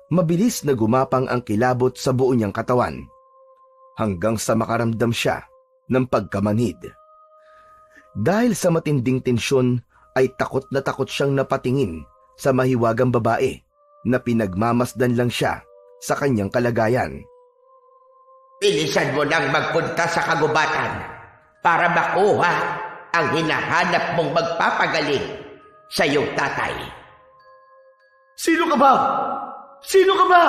Mabilis na gumapang ang kilabot sa buo niyang katawan hanggang sa makaramdam siya ng pagkamanhid. Dahil sa matinding tensyon ay takot na takot siyang napatingin sa mahiwagang babae na pinagmamasdan lang siya sa kanyang kalagayan. Bilisan mo nang magpunta sa kagubatan para makuha ang hinahanap mong magpapagaling sa iyong tatay. Sino ka ba? Sino ka ba?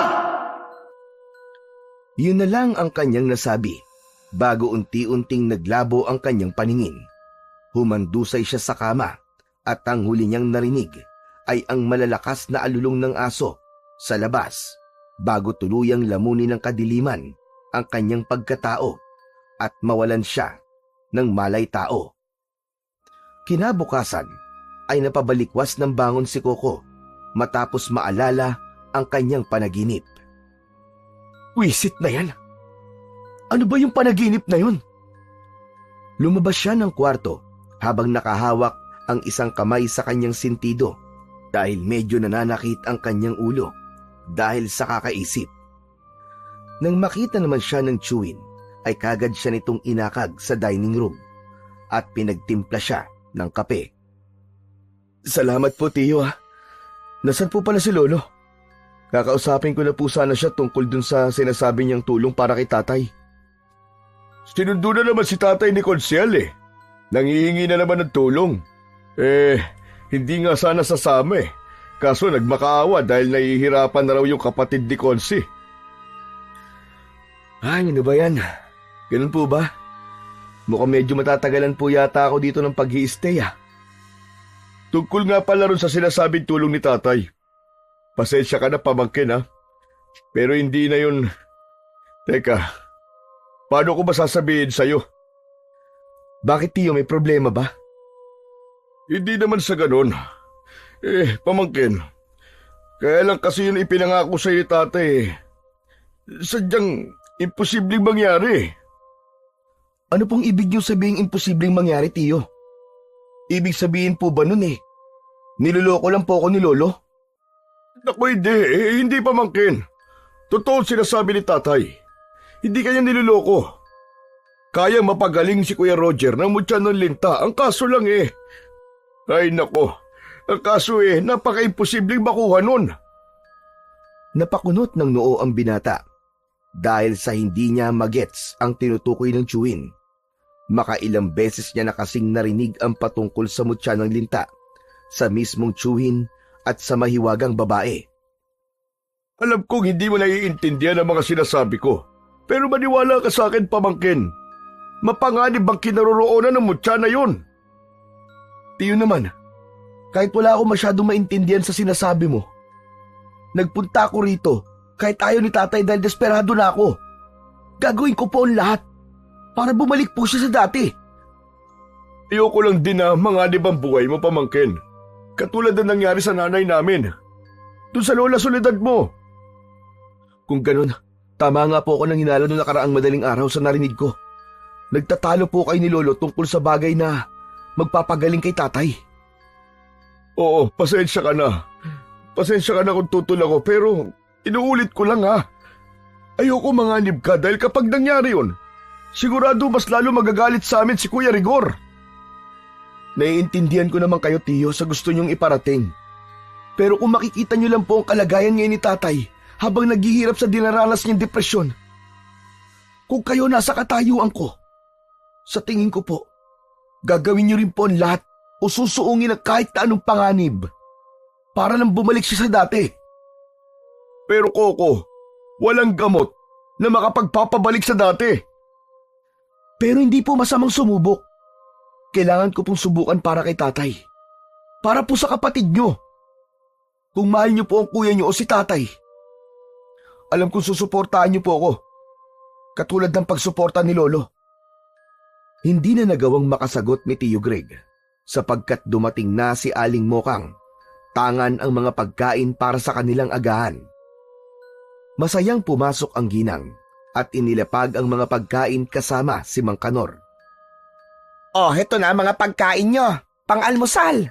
Yun na lang ang kanyang nasabi bago unti-unting naglabo ang kanyang paningin. Humandusay siya sa kama at ang huli niyang narinig ay ang malalakas na alulong ng aso sa labas bago tuluyang lamunin ng kadiliman ang kanyang pagkatao at mawalan siya ng malay-tao. Kinabukasan ay napabalikwas ng bangon si Coco matapos maalala ang kanyang panaginip. Wisit na yan! Ano ba yung panaginip na yun? Lumabas siya ng kwarto habang nakahawak ang isang kamay sa kanyang sintido dahil medyo nananakit ang kanyang ulo dahil sa kakaisip. Nang makita naman siya ng tiyuhin ay kagad siya nitong inakag sa dining room at pinagtimpla siya ng kape. Salamat po, Tiyo ha. Nasaan po pala si Lolo? Kakausapin ko na po sana siya tungkol dun sa sinasabi niyang tulong para kay tatay. Sinundo na naman si tatay ni Konsyel eh. Nangihingi na naman ng tulong. Hindi nga sana sasama eh. Kaso nagmakaawa dahil nahihirapan na raw yung kapatid ni Konsi. Ay, ano ba yan? Ganun po ba? Mukhang medyo matatagalan po yata ako dito ng pag-i-stay ah. Tungkol nga pala ron sa sinasabing tulong ni tatay. Pasensya ka na pamangkin ha. Pero hindi na yun. Teka, paano ko ba sasabihin sa'yo? Bakit, Tiyo, may problema ba? Hindi naman sa ganun. Pamangkin. Kaya lang kasi yun ipinangako sa'yo ni tatay. Sadyang imposibleng mangyari. Ano pong ibig niyo sabihing imposibleng mangyari, Tiyo? Ibig sabihin po ba nun niloloko lang po ako ni Lolo? Naku, hindi pamangkin. Totoo sinasabi ni tatay. Hindi kanya niloloko. Kaya mapagaling si Kuya Roger ng mutya ng linta. Ang kaso lang ay nako. Ang kaso napaka-imposibleng makuha nun. Napakunot ng noo ang binata dahil sa hindi niya magets ang tinutukoy ng Chewin. Makailang beses niya na kasing narinig ang patungkol sa mutya ng linta sa mismong Chewin at sa mahiwagang babae. Alam kong hindi mo naiintindihan ang mga sinasabi ko. Pero maniwala ka sa akin, pamangkin. Mapanganib ang kinaroroonan ng mutya na yun. Tiyo naman, kahit wala ako masyadong maintindihan sa sinasabi mo. Nagpunta ako rito kahit ayaw ni tatay dahil desperado na ako. Gagawin ko po ang lahat para bumalik po siya sa dati. Ayoko lang din na manganib ang buhay mo, pamangkin. Katulad na nangyari sa nanay namin. Doon sa Lola Soledad mo. Kung ganun, tama nga po ako nang hinala noong nakaraang madaling araw sa narinig ko. Nagtatalo po kayo ni Lolo tungkol sa bagay na magpapagaling kay tatay. Oo, pasensya ka na. Pasensya ka na kung tutol ako, pero inuulit ko lang ha. Ayoko manganib ka dahil kapag nangyari yun, sigurado mas lalo magagalit sa amin si Kuya Rigor. Naiintindihan ko naman kayo, Tiyo, sa gusto niyong iparating. Pero kung makikita niyo lang po ang kalagayan ngayon ni tatay habang naghihirap sa dinaranas niyang depresyon, kung kayo nasa katayuan ko, sa tingin ko po, gagawin niyo rin po ang lahat o susuungin ang kahit na anong panganib para lang bumalik siya sa dati. Pero Coco, walang gamot na makapagpapabalik sa dati. Pero hindi po masamang sumubok. Kailangan ko pong subukan para kay tatay. Para po sa kapatid niyo. Kung mahal niyo po ang kuya niyo o si tatay, alam kong susuportahan niyo po ako. Katulad ng pagsuporta ni Lolo. Hindi na nagawang makasagot ni Tio Greg sapagkat dumating na si Aling Mokang. Tangan ang mga pagkain para sa kanilang agahan. Masayang pumasok ang ginang at inilapag ang mga pagkain kasama si Mang Kanor. Oh, heto na ang mga pagkain nyo. Pang-almusal.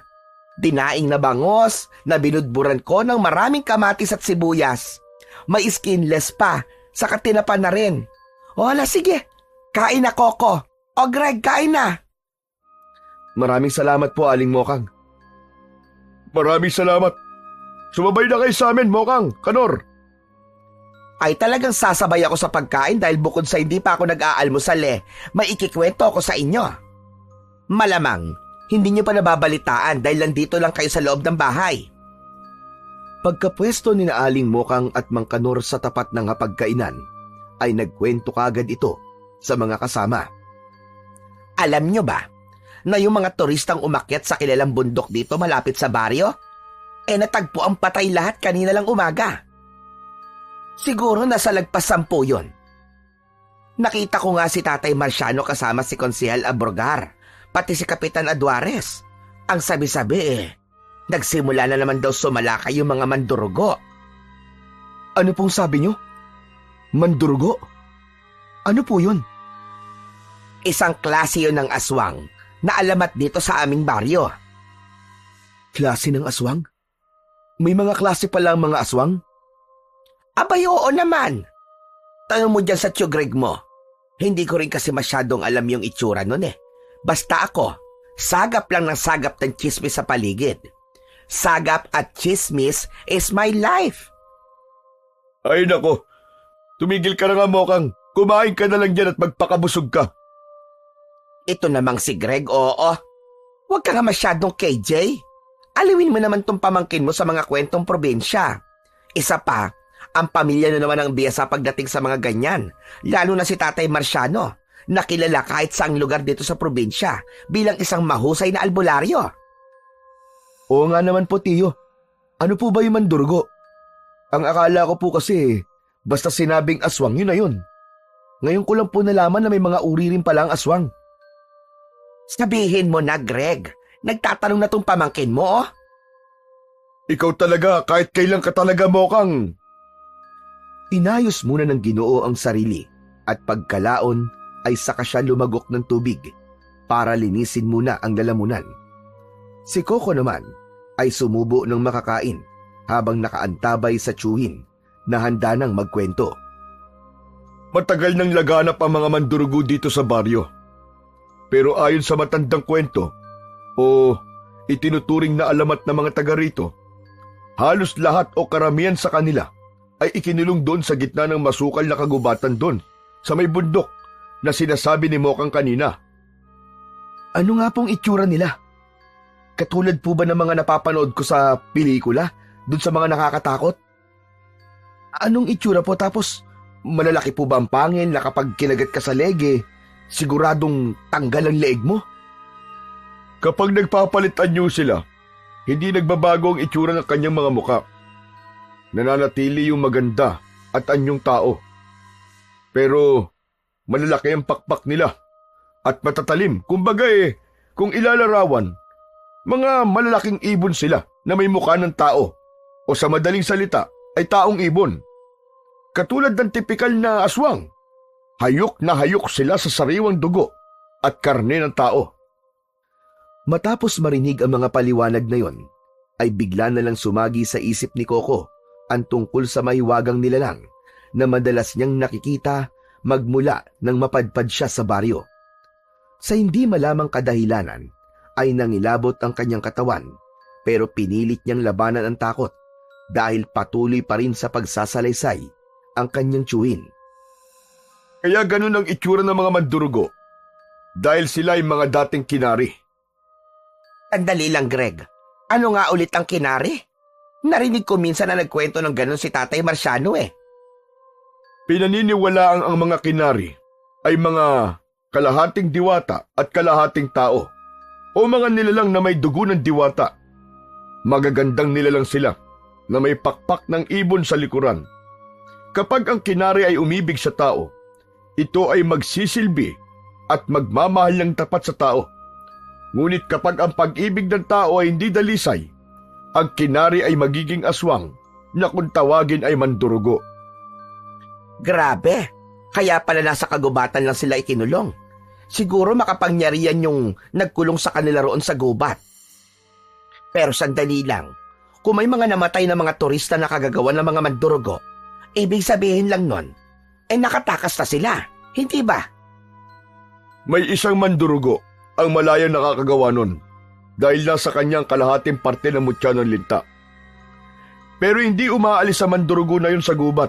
Dinaing na bangos na binudburan ko ng maraming kamatis at sibuyas. May skinless pa, saka tinapa na rin. O hala, sige. Kain na, Coco. O Greg, kain na. Maraming salamat po, Aling Mokang. Maraming salamat. Sumabay na kayo sa amin, Mokang, Kanor. Ay talagang sasabay ako sa pagkain dahil bukod sa hindi pa ako nag-aalmusal may ikikwento ako sa inyo. Malamang, hindi niyo pa nababalitaan dahil nandito lang kayo sa loob ng bahay. Pagkapwesto ni Aling Mokang at Mang Kanor sa tapat ng hapagkainan, ay nagkwento kagad ito sa mga kasama. Alam niyo ba na yung mga turistang umakyat sa kilalang bundok dito malapit sa baryo, natagpo ang patay lahat kanina lang umaga. Siguro nasa lagpas 10 yun. Nakita ko nga si Tatay Marciano kasama si Konsehal Abrogar, pati si Kapitan Aduares. Ang sabi-sabi nagsimula na naman daw sumalakay yung mga mandurugo. Ano pong sabi niyo? Mandurugo? Ano po yun? Isang klase yun ng aswang na alamat dito sa aming baryo. Klase ng aswang? May mga klase pala ang mga aswang? Abay, oo naman. Tanong mo dyan sa Tio Greg mo. Hindi ko rin kasi masyadong alam yung itsura nun eh. Basta ako, sagap lang ng sagap ng chismis sa paligid. Sagap at chismis is my life. Ay nako, tumigil ka na nga Mokang. Kumain ka na lang dyan at magpakabusog ka. Ito namang si Greg, oo. Huwag ka nga masyadong KJ. Aliwin mo naman tong pamangkin mo sa mga kwentong probinsya. Isa pa, ang pamilya na naman ang biyasa pagdating sa mga ganyan. Lalo na si Tatay Marciano, na kilala kahit saang lugar dito sa probinsya bilang isang mahusay na albularyo. Oo nga naman po, Tiyo. Ano po ba yung mandurgo? Ang akala ko po kasi, basta sinabing aswang, yun na yun. Ngayon ko lang po nalaman na may mga uri rin pala ang aswang. Sabihin mo na, Greg. Nagtatanong na tong pamangkin mo, oh. Ikaw talaga, kahit kailan ka talaga Mokang. Inayos muna ng Ginoo ang sarili at pagkalaon ay saka siya lumagok ng tubig para linisin muna ang lalamunan. Si Coco naman ay sumubo ng makakain habang nakaantabay sa tiyuhin na handa nang magkwento. Matagal nang laganap ang mga mandurugo dito sa baryo. Pero ayon sa matandang kwento, o itinuturing na alamat ng mga taga rito, halos lahat o karamihan sa kanila ay ikinulong doon sa gitna ng masukal na kagubatan doon sa may bundok na sinasabi ni Mokang kanina. Ano nga pong itsura nila? Katulad po ba ng mga napapanood ko sa pelikula doon sa mga nakakatakot? Anong itsura po tapos malalaki po ba ang pangil na kapag kinagat ka sa lege, siguradong tanggal ang leeg mo? Kapag nagpapalit anyo sila, hindi nagbabago ang itsura ng kanyang mga muka. Nananatili yung maganda at anyong tao. Pero malalaki ang pakpak nila at matatalim. Kumbaga kung ilalarawan, mga malalaking ibon sila na may mukha ng tao o sa madaling salita ay taong ibon. Katulad ng tipikal na aswang, hayok na hayok sila sa sariwang dugo at karne ng tao. Matapos marinig ang mga paliwanag na yon, ay bigla na lang sumagi sa isip ni Coco ang tungkol sa mahiwagang nilalang na madalas niyang nakikita magmula nang mapadpad siya sa baryo. Sa hindi malamang kadahilanan ay nangilabot ang kanyang katawan pero pinilit niyang labanan ang takot dahil patuloy pa rin sa pagsasalaysay ang kanyang tiyuhin. Kaya ganun ang itsura ng mga mandurugo dahil sila ay mga dating kinari. Sandali lang, Greg. Ano nga ulit ang kinari? Narinig ko minsan na nagkwento ng ganun si Tatay Marciano eh. Pinaniniwalaang ang mga kinari ay mga kalahating diwata at kalahating tao o mga nilalang na may dugo ng diwata. Magagandang nilalang sila na may pakpak ng ibon sa likuran. Kapag ang kinari ay umibig sa tao, ito ay magsisilbi at magmamahal ng tapat sa tao. Ngunit kapag ang pag-ibig ng tao ay hindi dalisay, ang kinari ay magiging aswang na kung tawagin ay mandurugo. Grabe, kaya pala nasa kagubatan lang sila ikinulong. Siguro makapangyarihan yung nagkulong sa kanila roon sa gubat. Pero sandali lang, kung may mga namatay na mga turista na kagagawa ng mga mandurugo, ibig sabihin lang nun, ay nakatakas na sila, hindi ba? May isang mandurugo ang malayang nakakagawa nun dahil nasa kanyang kalahating parte ng mutya ng linta. Pero hindi umaalis sa mandurugo na yun sa gubat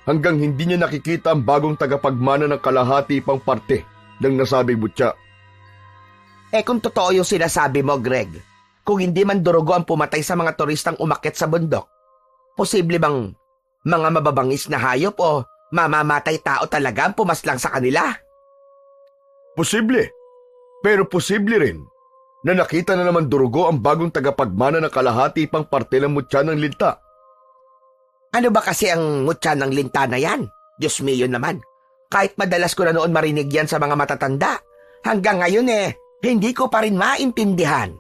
hanggang hindi niya nakikita ang bagong tagapagmana ng kalahati pang parte ng nasabing mutya. Kung totoo yung sinasabi mo, Greg, kung hindi mandurugo ang pumatay sa mga turistang umakyat sa bundok, posible bang mga mababangis na hayop o mamamatay tao talaga ang pumaslang sa kanila? Posible. Pero posible rin na nakita na naman durugo ang bagong tagapagmana ng kalahati pang parte ng mutya ng linta. Ano ba kasi ang mutya ng linta na yan? Diyos mio naman. Kahit madalas ko na noon marinig yan sa mga matatanda, hanggang ngayon hindi ko pa rin maintindihan.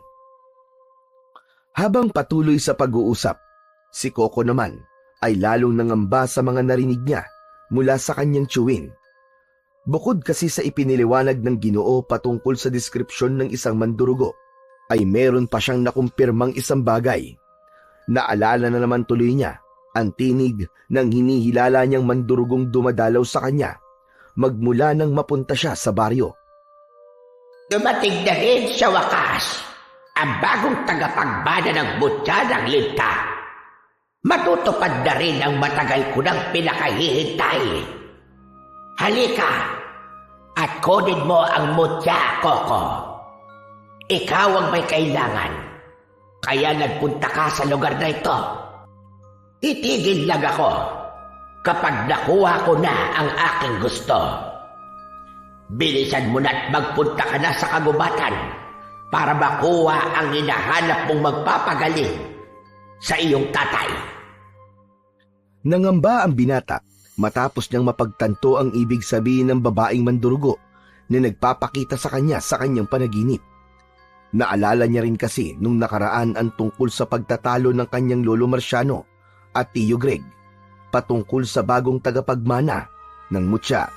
Habang patuloy sa pag-uusap, si Coco naman ay lalong nangamba sa mga narinig niya mula sa kanyang tiyuhin. Bukod kasi sa ipiniliwanag ng Ginoo patungkol sa deskripsyon ng isang mandurugo, ay meron pa siyang nakumpirmang isang bagay. Naalala na naman tuloy niya ang tinig ng hinihilala niyang mandurugong dumadalaw sa kanya magmula nang mapunta siya sa baryo. Dumating na rin sa wakas ang bagong tagapagbana ng Mutya ng Linta. Matutupad na rin ang matagal ko nang pinakahihintay. Halika at kunin mo ang Mutya, Koko. Ikaw ang may kailangan, kaya nagpunta ka sa lugar na ito. Titigil lang ako kapag nakuha ko na ang aking gusto. Bilisan mo na't magpunta ka na sa kagubatan para makuha ang hinahanap mong magpapagaling sa iyong tatay. Nangamba ang binata matapos niyang mapagtanto ang ibig sabihin ng babaeng mandurugo na nagpapakita sa kanya sa kanyang panaginip. Naalala niya rin kasi nung nakaraan ang tungkol sa pagtatalo ng kanyang lolo Marciano at Tio Greg patungkol sa bagong tagapagmana ng Mutya.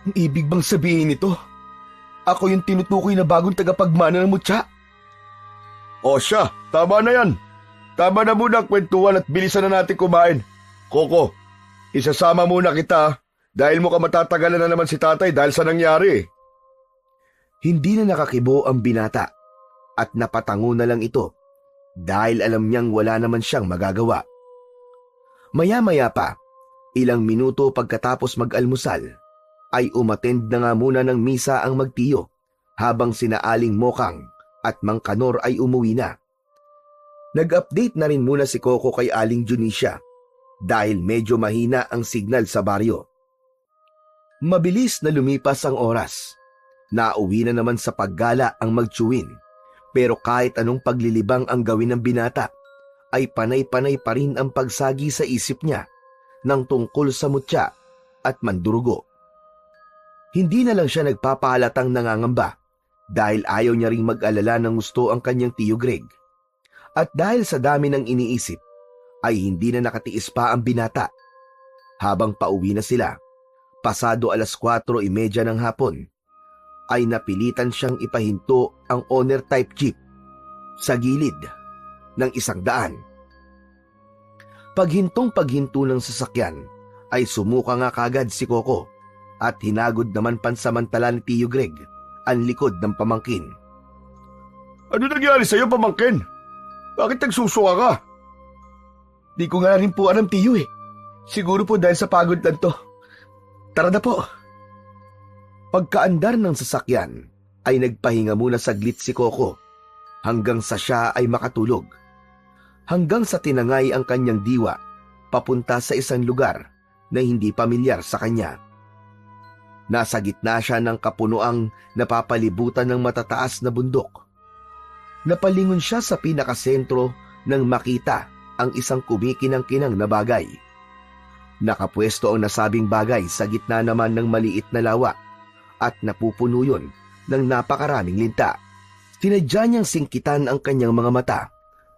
Ang ibig bang sabihin nito? Ako yung tinutukoy na bagong tagapagmana ng Mutya? O siya, tama na yan. Tama na muna ang kwentuhan at bilisan na natin kumain. Koko, isasama muna kita dahil mukhang matatagalan na naman si tatay dahil sa nangyari. Hindi na nakakibo ang binata at napatango na lang ito dahil alam niyang wala naman siyang magagawa. Maya-maya pa, ilang minuto pagkatapos mag-almusal, ay umattend na nga muna ng misa ang magtiyo habang sina Aling Mokang at Mang Kanor ay umuwi na. Nag-update na rin muna si Koko kay Aling Junisha dahil medyo mahina ang signal sa baryo. Mabilis na lumipas ang oras. Nauwi na naman sa paggala ang magtsuwin, pero kahit anong paglilibang ang gawin ng binata, ay panay-panay pa rin ang pagsagi sa isip niya ng tungkol sa Mutya at mandurugo. Hindi na lang siya nagpapahalatang nangangamba dahil ayaw niya ring mag-alala ng gusto ang kanyang Tio Greg. At dahil sa dami ng iniisip, ay hindi na nakatiis pa ang binata. Habang pauwi na sila, pasado 4:30 ng hapon, ay napilitan siyang ipahinto ang owner-type jeep sa gilid ng 100. Paghintong-paghinto ng sasakyan, ay sumuka nga kagad si Koko at hinagod naman pansamantala ni Tio Greg ang likod ng pamangkin. Ano nangyari sa'yo, pamangkin? Bakit nagsusuka ka? Di ko nga rin po alam, Tiyo eh. Siguro po dahil sa pagod lang to. Tara na po. Pagkaandar ng sasakyan, ay nagpahinga muna saglit si Koko hanggang sa siya ay makatulog. Hanggang sa tinangay ang kanyang diwa papunta sa isang lugar na hindi pamilyar sa kanya. Nasa gitna siya ng kapunuang napapalibutan ng matataas na bundok. Napalingon siya sa pinakasentro nang makita ang isang kumikinang-kinang na bagay. Nakapwesto ang nasabing bagay sa gitna naman ng maliit na lawa at napupuno yun ng napakaraming linta. Tinadya niyang singkitan ang kanyang mga mata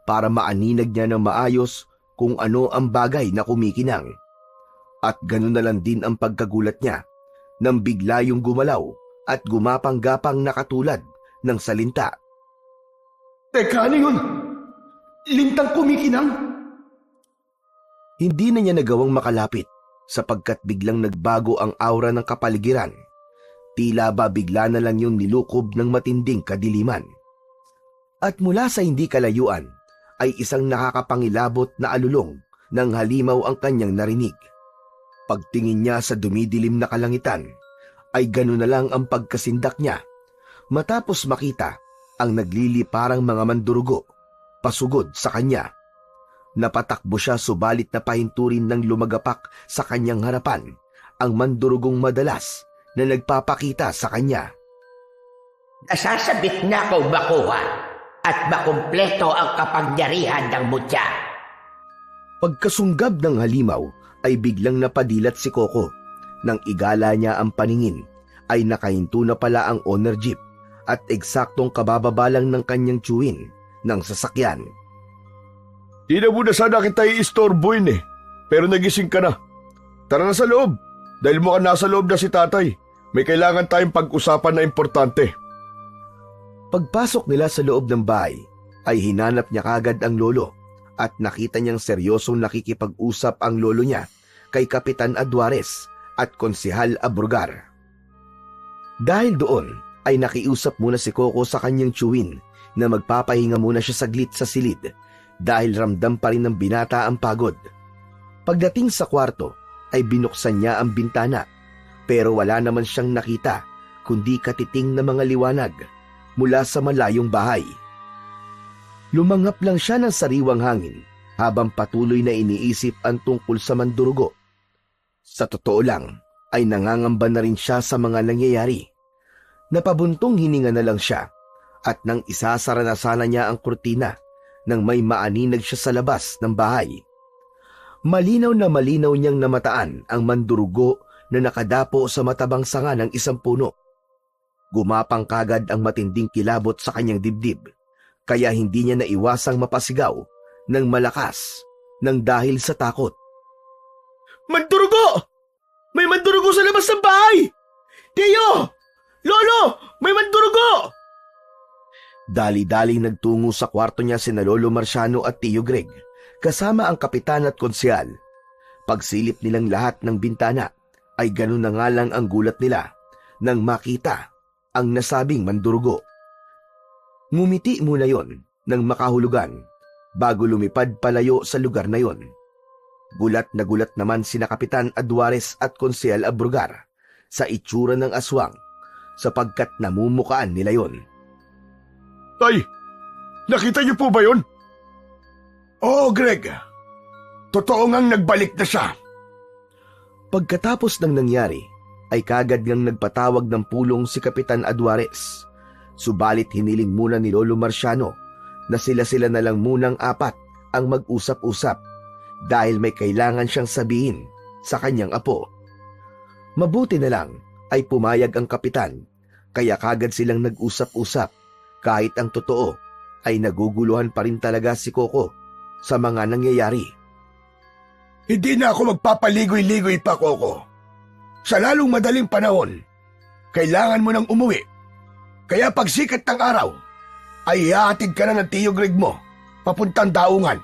para maaninag niya ng maayos kung ano ang bagay na kumikinang. At ganun na lang din ang pagkagulat niya nang bigla yung gumalaw at gumapang-gapang na katulad ng salinta. Teka, ano yun? Lintang kumikinang? Hindi na niya nagawang makalapit sapagkat biglang nagbago ang aura ng kapaligiran. Tila ba bigla na lang yung nilukob ng matinding kadiliman. At mula sa hindi kalayuan ay isang nakakapangilabot na alulong ng halimaw ang kanyang narinig. Pagtingin niya sa dumidilim na kalangitan ay gano'n na lang ang pagkasindak niya matapos makita ang nagliliparang mga mandurugo pasugod sa kanya. Napatakbo siya subalit napahinturin ng lumagapak sa kanyang harapan ang mandurugong madalas na nagpapakita sa kanya. Nasasabik na ko makuha at makumpleto ang kapangyarihan ng Mutya. Pagkasunggab ng halimaw ay biglang napadilat si Koko. Nang igala niya ang paningin ay nakahinto na pala ang owner jeep at eksaktong kabababa lang ng kanyang tsuwin ng sasakyan. Di na muna sana kita i-istorboin eh, pero nagising ka na. Tara na sa loob, dahil mukhang nasa loob na si tatay. May kailangan tayong pag-usapan na importante. Pagpasok nila sa loob ng bahay, ay hinanap niya kagad ang lolo at nakita niyang seryosong nakikipag-usap ang lolo niya kay Kapitan Aduares at Konsehal Abrugar. Dahil doon ay nakiusap muna si Coco sa kanyang tiyuhin na magpapahinga muna siya saglit sa silid dahil ramdam pa rin ng binata ang pagod. Pagdating sa kwarto ay binuksan niya ang bintana pero wala naman siyang nakita kundi katiting na mga liwanag mula sa malayong bahay. Lumangap lang siya ng sariwang hangin habang patuloy na iniisip ang tungkol sa mandurugo. Sa totoo lang ay nangangamba na rin siya sa mga nangyayari. Napabuntong hininga na lang siya at nang isasara na sana niya ang kurtina nang may maaninag siya sa labas ng bahay. Malinaw na malinaw niyang namataan ang mandurugo na nakadapo sa matabang sanga ng isang puno. Gumapang kagad ang matinding kilabot sa kanyang dibdib kaya hindi niya naiwasang mapasigaw ng malakas nang dahil sa takot. Mandurugo! May mandurugo sa labas ng bahay! Tiyo! Lolo! May mandurugo! Dali-daling nagtungo sa kwarto niya sina Lolo Marciano at Tio Greg, kasama ang kapitan at konsehal. Pagsilip nilang lahat ng bintana, ay ganun na nga lang ang gulat nila nang makita ang nasabing mandurugo. Ngumiti muna yon nang makahulugan bago lumipad palayo sa lugar na yon. Gulat na gulat naman sina Kapitan Aduares at Konsehal Abrugar sa itsura ng aswang sapagkat namumukaan nila yon. Tay, nakita niyo po ba yun? Oo, Greg. Totoo ngang nagbalik na siya. Pagkatapos ng nangyari, ay kagad ngang nagpatawag ng pulong si Kapitan Aduares. Subalit hiniling muna ni Lolo Marciano na sila-sila na lang munang apat ang mag-usap-usap dahil may kailangan siyang sabihin sa kanyang apo. Mabuti na lang ay pumayag ang kapitan kaya kagad silang nag-usap-usap kahit ang totoo ay naguguluhan pa rin talaga si Coco sa mga nangyayari. Hindi na ako magpapaligoy-ligoy pa, Coco. Sa lalong madaling panahon, kailangan mo nang umuwi. Kaya pag sikat ng araw, ay ihahatid ka na ng Tio Greg mo papuntang daungan.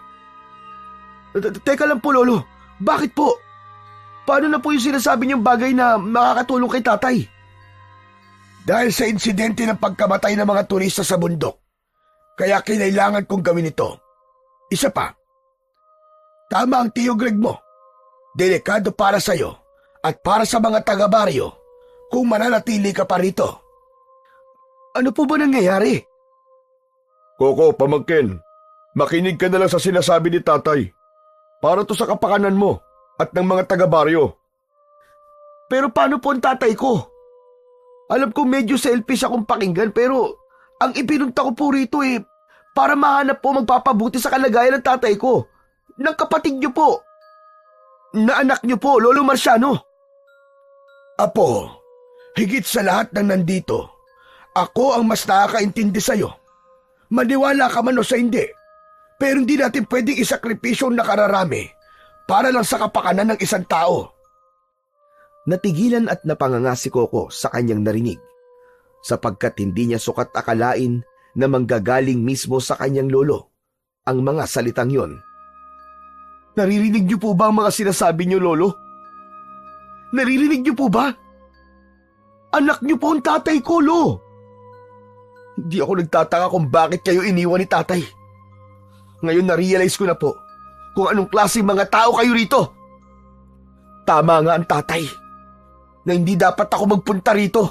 Teka lang po, Lolo. Bakit po? Paano na po yung sinasabi niyong bagay na makakatulong kay tatay? Dahil sa insidente ng pagkamatay ng mga turista sa bundok, kaya kinailangan kong gawin ito. Isa pa, tama ang Tio Greg mo. Delikado para sa'yo at para sa mga taga-baryo kung mananatili ka pa rito. Ano po ba nangyayari? Coco, pamangkin, makinig ka na lang sa sinasabi ni tatay. Para to sa kapakanan mo at ng mga taga-baryo. Pero paano po ang tatay ko? Alam ko medyo selfish akong pakinggan pero ang ipinunta ko po rito para mahanap po magpapabuti sa kalagayan ng tatay ko. Ng kapatid niyo po. Na anak niyo po, Lolo Marciano. Apo, higit sa lahat ng nandito, ako ang mas nakakaintindi sa'yo. Maniwala ka man o sa hindi, pero hindi natin pwedeng isakripisyo ang nakararami para lang sa kapakanan ng isang tao. Natigilan at napanganga si Coco sa kanyang narinig, sapagkat hindi niya sukat akalain na manggagaling mismo sa kanyang lolo ang mga salitang yon. Naririnig niyo po ba ang mga sinasabi niyo, Lolo? Naririnig niyo po ba? Anak niyo po ang tatay ko, Lo. Hindi ako nagtataka kung bakit kayo iniwan ni tatay. Ngayon na-realize ko na po kung anong klaseng mga tao kayo rito. Tama nga ang tatay na hindi dapat ako magpunta rito.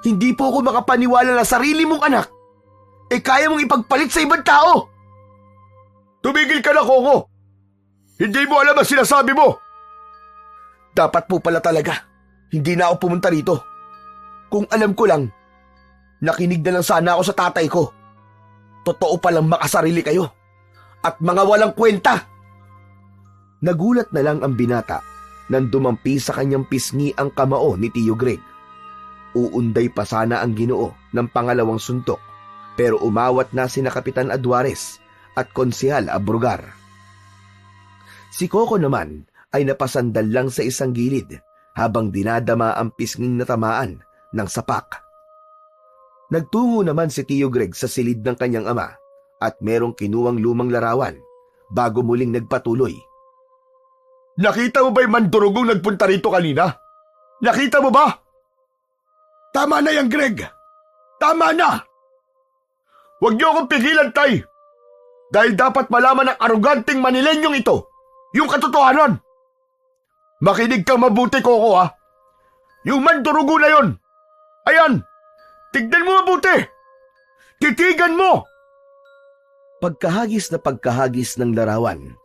Hindi po ako makapaniwala na sarili mong anak kaya mong ipagpalit sa ibang tao. Tumigil ka na, Coco! Hindi mo alam ang sinasabi mo! Dapat po pala talaga hindi na ako pumunta rito. Kung alam ko lang, nakinig na lang sana ako sa tatay ko. Totoo palang makasarili kayo at mga walang kwenta. Nagulat na lang ang binata nang dumampi sa kanyang pisngi ang kamao ni Tio Greg. Uunday pa sana ang Ginoo ng pangalawang suntok pero umawat na sina Kapitan Aduares at Konsehal Abrugar. Si Coco naman ay napasandal lang sa isang gilid habang dinadama ang pisnging natamaan ng sapak. Nagtungo naman si Tio Greg sa silid ng kanyang ama at merong kinuwang lumang larawan bago muling nagpatuloy. Nakita mo ba yung mandurugong nagpunta rito kanina? Nakita mo ba? Tama na yan, Greg. Tama na! Huwag niyo akong pigilan, Tay! Dahil dapat malaman ng aroganting Manilenyong ito yung katotohanan. Makinig kang mabuti, Coco, ha? Yung mandurugo na yon, ayan, tignan mo mabuti! Titigan mo! Pagkahagis na pagkahagis ng larawan,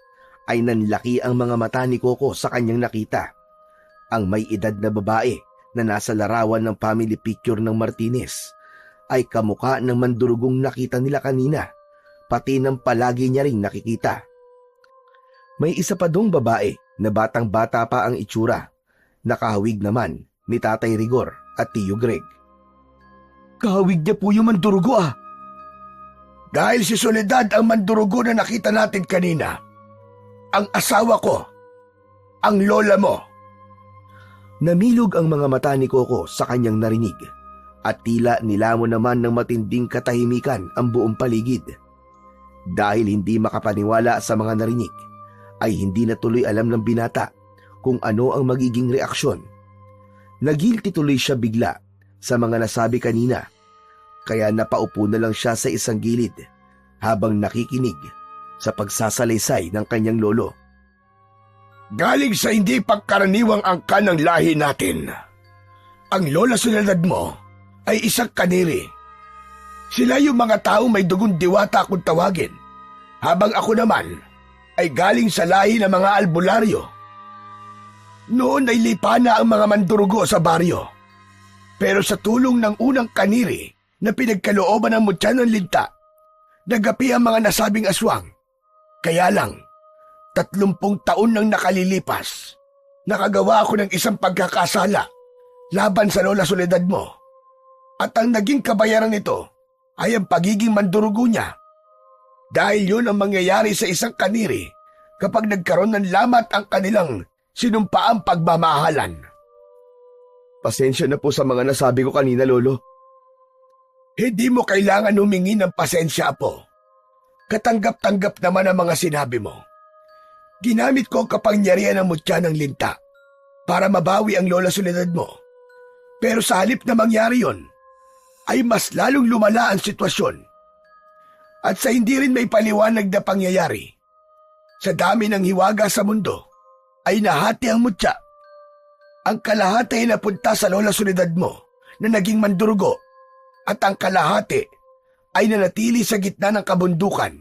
ay nanlaki ang mga mata ni Coco sa kanyang nakita. Ang may edad na babae na nasa larawan ng family picture ng Martinez ay kamukha ng mandurugong nakita nila kanina, pati ng palagi niya ring nakikita. May isa pa dong babae na batang-bata pa ang itsura, nakahawig naman ni Tatay Rigor at Tio Greg. Kahawig niya po yung mandurugo ah. Dahil si Soledad ang mandurugo na nakita natin kanina, ang asawa ko, ang lola mo. Namilog ang mga mata ni Coco sa kanyang narinig at tila nilamon naman ng matinding katahimikan ang buong paligid. Dahil hindi makapaniwala sa mga narinig, ay hindi na tuloy alam ng binata kung ano ang magiging reaksyon. Nagilty tuloy siya bigla sa mga nasabi kanina, kaya napaupo na lang siya sa isang gilid habang nakikinig sa pagsasalaysay ng kanyang lolo. Galing sa hindi pagkaraniwang angkan ng lahi natin. Ang lola Soledad mo ay isang kaniri. Sila yung mga taong may dugong diwata kung tawagin, habang ako naman ay galing sa lahi ng mga albularyo. Noon ay lipa na ang mga mandurugo sa baryo. Pero sa tulong ng unang kaniri na pinagkalooban ng mutya ng linta, nagapi ang mga nasabing aswang. Kaya lang, 30 taon nang nakalilipas, nakagawa ako ng isang pagkakasala laban sa lola Soledad mo. At ang naging kabayaran nito ay ang pagiging mandurugo niya. Dahil yun ang mangyayari sa isang kaniri kapag nagkaroon ng lamat ang kanilang sinumpaang pagmamahalan. Pasensya na po sa mga nasabi ko kanina, Lolo. Hindi mo kailangan humingi ng pasensya, Apo. Katanggap-tanggap naman ang mga sinabi mo. Ginamit ko ang kapangyarihan ng mutya ng linta para mabawi ang lola Soledad mo. Pero sa halip na mangyari yon, ay mas lalong lumala ang sitwasyon. At sa hindi rin may paliwanag na pangyayari, sa dami ng hiwaga sa mundo, ay nahati ang mutya. Ang kalahati ay napunta sa lola Soledad mo na naging mandurugo, at ang kalahati ay nanatili sa gitna ng kabundukan,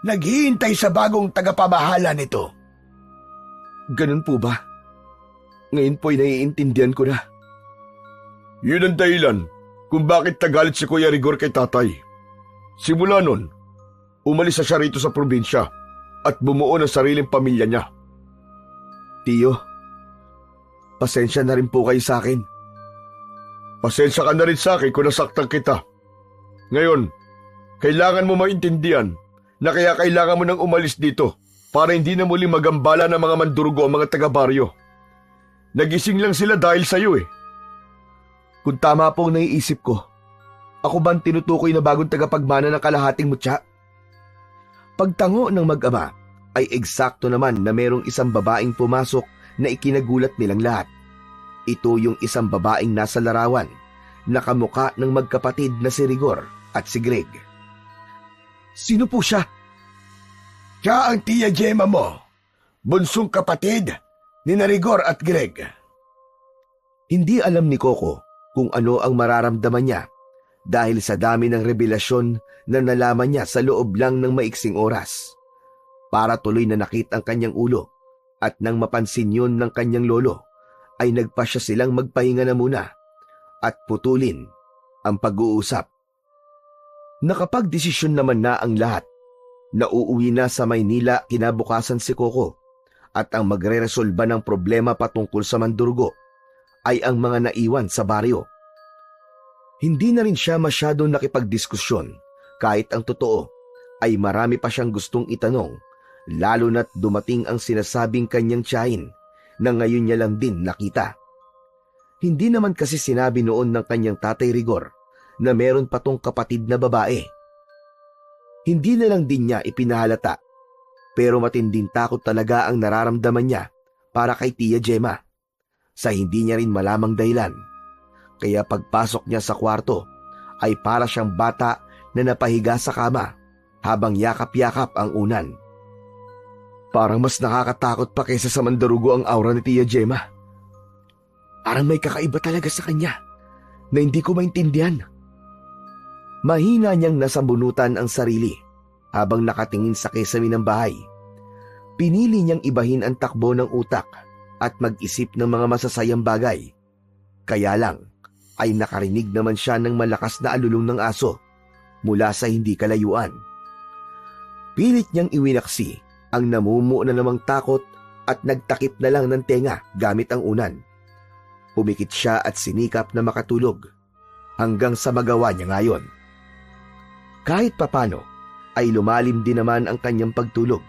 naghihintay sa bagong tagapamahala nito. Ganun po ba? Ngayon po'y naiintindihan ko na. Yun ang dahilan kung bakit nagalit si Kuya Rigor kay tatay. Simula nun, umalis na siya rito sa probinsya at bumuo ng sariling pamilya niya. Tiyo, pasensya na rin po kayo sa akin. Pasensya ka na rin sa akin kung nasaktan kita. Ngayon, kailangan mo maintindihan na kaya kailangan mo nang umalis dito para hindi na muli magambala ng mga mandurugo ang mga taga-baryo. Nagising lang sila dahil sa iyo eh. Kung tama po ang naiisip ko, ako bang tinutukoy na bagong tagapagmana ng kalahating mutya? Pagtango ng mag-ama ay eksakto naman na merong isang babaeng pumasok na ikinagulat nilang lahat. Ito yung isang babaeng nasa larawan na kamukha ng magkapatid na si Rigor at si Greg. Sino po siya? Siya ang tiya Gemma mo, bunsong kapatid ni Rigor at Greg. Hindi alam ni Coco kung ano ang mararamdaman niya dahil sa dami ng revelasyon na nalaman niya sa loob lang ng maiksing oras. Para tuloy na nakit ang kanyang ulo at nang mapansin yun ng kanyang lolo, ay nagpasya silang magpahinga na muna at putulin ang pag-uusap. Nakapagdesisyon naman na ang lahat. Nauuwi na sa Maynila kinabukasan si Coco at ang magreresolba ng problema patungkol sa mandurugo ay ang mga naiwan sa baryo. Hindi na rin siya masyadong nakipagdiskusyon kahit ang totoo ay marami pa siyang gustong itanong, lalo na't dumating ang sinasabing kanyang tiyahin na ngayon niya lang din nakita. Hindi naman kasi sinabi noon ng kanyang tatay Rigor na meron pa tong kapatid na babae. Hindi na lang din niya ipinahalata, Pero matinding takot talaga ang nararamdaman niya para kay Tia Gemma sa hindi niya rin malamang dahilan. Kaya pagpasok niya sa kwarto ay para siyang bata na napahiga sa kama habang yakap-yakap ang unan. Parang mas nakakatakot pa kaysa sa mandarugo ang aura ni Tia Gemma. Parang may kakaiba talaga sa kanya na hindi ko maintindihan. Mahina niyang nasambunutan ang sarili habang nakatingin sa kesame ng bahay. Pinili niyang ibahin ang takbo ng utak at mag-isip ng mga masasayang bagay. Kaya lang ay nakarinig naman siya ng malakas na alulong ng aso mula sa hindi kalayuan. Pilit niyang iwinaksi ang namumuo na namang takot at nagtakip na lang ng tenga gamit ang unan. Pumikit siya at sinikap na makatulog hanggang sa magawa niya ngayon. Kahit papano ay lumalim din naman ang kanyang pagtulog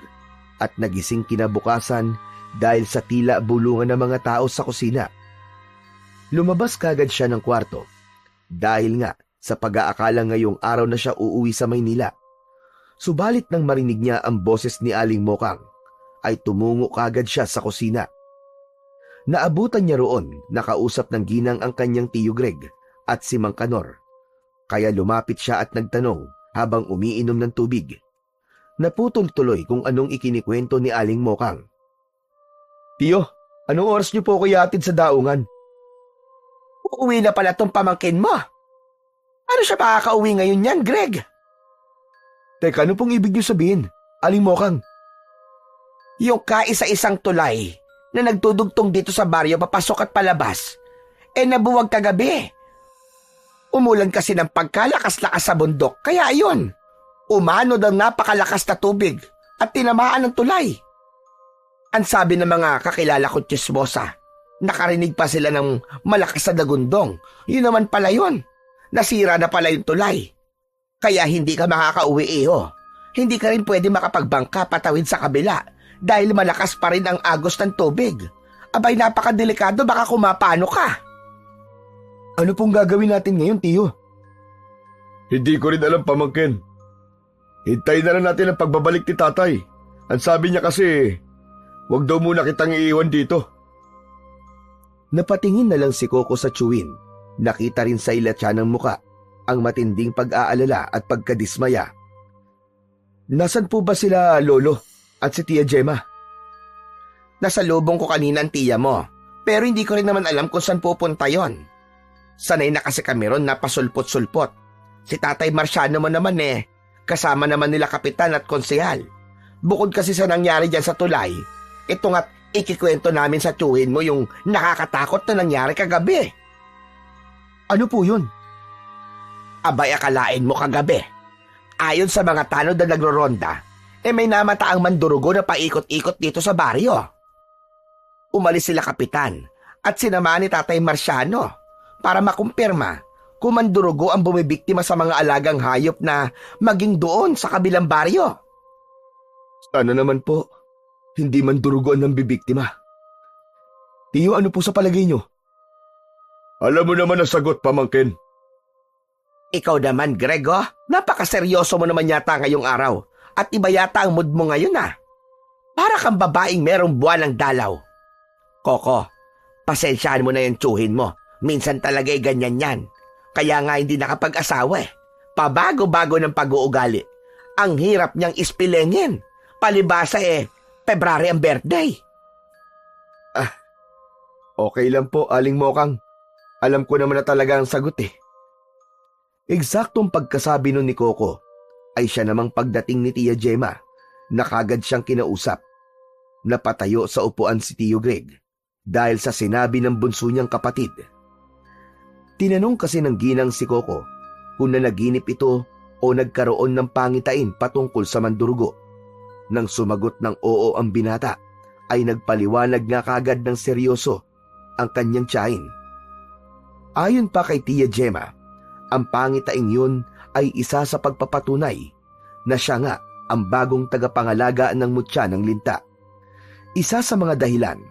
at nagising kinabukasan dahil sa tila bulungan ng mga tao sa kusina. Lumabas kagad siya ng kwarto dahil nga sa pag-aakala ngayong araw na siya uuwi sa Maynila. Subalit nang marinig niya ang boses ni Aling Mokang, ay tumungo kagad siya sa kusina. Naabutan niya roon nakausap ng ginang ang kanyang Tiyo Greg at si Mang Kanor. Kaya lumapit siya at nagtanong habang umiinom ng tubig. Naputol tuloy kung anong ikinikwento ni Aling Mokang. Tiyo, anong oras niyo po ako ihatid sa daungan? Uuwi na pala tong pamangkin mo. Ano siya makakauwi ngayon yan, Greg? Teka, ano pong ibig niyo sabihin, Aling Mokang? Yung kaisa-isang tulay na nagtudugtong dito sa baryo papasok at palabas, nabuwag kagabi. Umulan kasi ng pagkalakas-lakas sa bundok, kaya ayun, umano ng napakalakas na tubig at tinamaan ng tulay. Ang sabi ng mga kakilala ko tsismosa, nakarinig pa sila ng malakas na dagundong. Yun naman pala yun, nasira na pala yung tulay. Kaya hindi ka makakauwi iho. Hindi ka rin pwede makapagbangka patawid sa kabila dahil malakas pa rin ang agos ng tubig. Abay, napakadelikado, baka kumapano ka. Ano pong gagawin natin ngayon, Tiyo? Hindi ko rin alam, pamangkin. Hintayin na lang natin ang pagbabalik ni tatay. Ang sabi niya kasi, wag daw muna kitang iiwan dito. Napatingin na lang si Coco sa Chewin. Nakita rin sa ilatsa ng muka ang matinding pag-aalala at pagkadismaya. Nasaan po ba sila Lolo at si Tia Gemma? Nasa lubong ko kanina ang tiya mo, pero hindi ko rin naman alam kung saan pupunta yon. Sanay na kasi kami ron na pasulpot-sulpot. Si Tatay Marciano mo naman kasama naman nila kapitan at konsehal. Bukod kasi sa nangyari dyan sa tulay, ito nga't ikikwento namin sa tiyuhin mo yung nakakatakot na nangyari kagabi. Ano po yun? Abay, akalain mo kagabi. Ayon sa mga tanod na nagro-ronda, may namataang mandurugo na paikot-ikot dito sa baryo. Umalis sila kapitan at sinamahan ni Tatay Marciano para makumpirma kung mandurugo ang bumibiktima sa mga alagang hayop na maging doon sa kabilang baryo. Sana naman po, hindi mandurugo ang nambibiktima. Tiyo, ano po sa palagay niyo? Alam mo naman ang sagot, pamangkin. Ikaw naman, Grego, napakaseryoso mo naman yata ngayong araw at iba yata ang mood mo ngayon Para kang babaeng merong buwan ng dalaw. Coco, pasensyahan mo na yung tsuhin mo. Minsan talaga'y ganyan yan. Kaya nga hindi nakapag-asawa Pabago-bago ng pag-uugali. Ang hirap niyang ispilengin. Palibasa February ang birthday. Okay lang po, Aling Mokang. Alam ko naman na talaga ang sagot Eksaktong pagkasabi nun ni Coco ay siya namang pagdating ni Tia Gemma na kagad siyang kinausap. Napatayo sa upuan si Tiyo Greg dahil sa sinabi ng bunso niyang kapatid. Tinanong kasi ng ginang si Coco kung nanaginip ito o nagkaroon ng pangitain patungkol sa mandurugo. Nang sumagot ng oo ang binata, ay nagpaliwanag nga kagad ng seryoso ang kanyang tiyahin. Ayon pa kay Tia Gemma, ang pangitaing yun ay isa sa pagpapatunay na siya nga ang bagong tagapangalaga ng mutya ng linta. Isa sa mga dahilan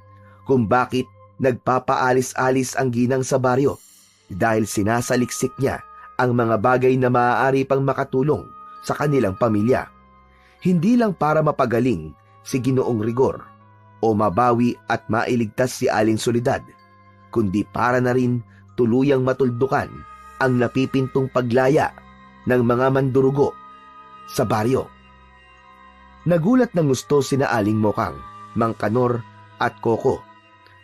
kung bakit nagpapaalis-alis ang ginang sa baryo dahil sinasaliksik niya ang mga bagay na maaari pang makatulong sa kanilang pamilya. Hindi lang para mapagaling si Ginoong Rigor o mabawi at mailigtas si Aling Soledad, kundi para na rin tuluyang matuldukan ang napipintong paglaya ng mga mandurugo sa baryo. Nagulat ng gusto sina Aling Mokang, Mang Kanor at Coco,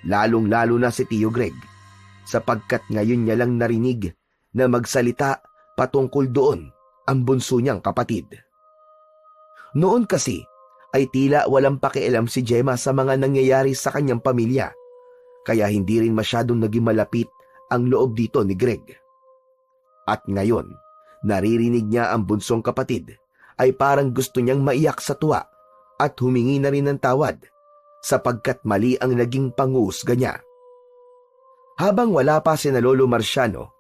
lalong-lalo na si Tio Greg, sapagkat ngayon niya lang narinig na magsalita patungkol doon ang bunso niyang kapatid. Noon kasi ay tila walang pakialam si Gemma sa mga nangyayari sa kanyang pamilya, kaya hindi rin masyadong naging malapit ang loob dito ni Greg. At ngayon, naririnig niya ang bunsong kapatid ay parang gusto niyang maiyak sa tuwa at humingi na rin ng tawad sapagkat mali ang naging panguhusga niya. Habang wala pa si Lolo Marciano,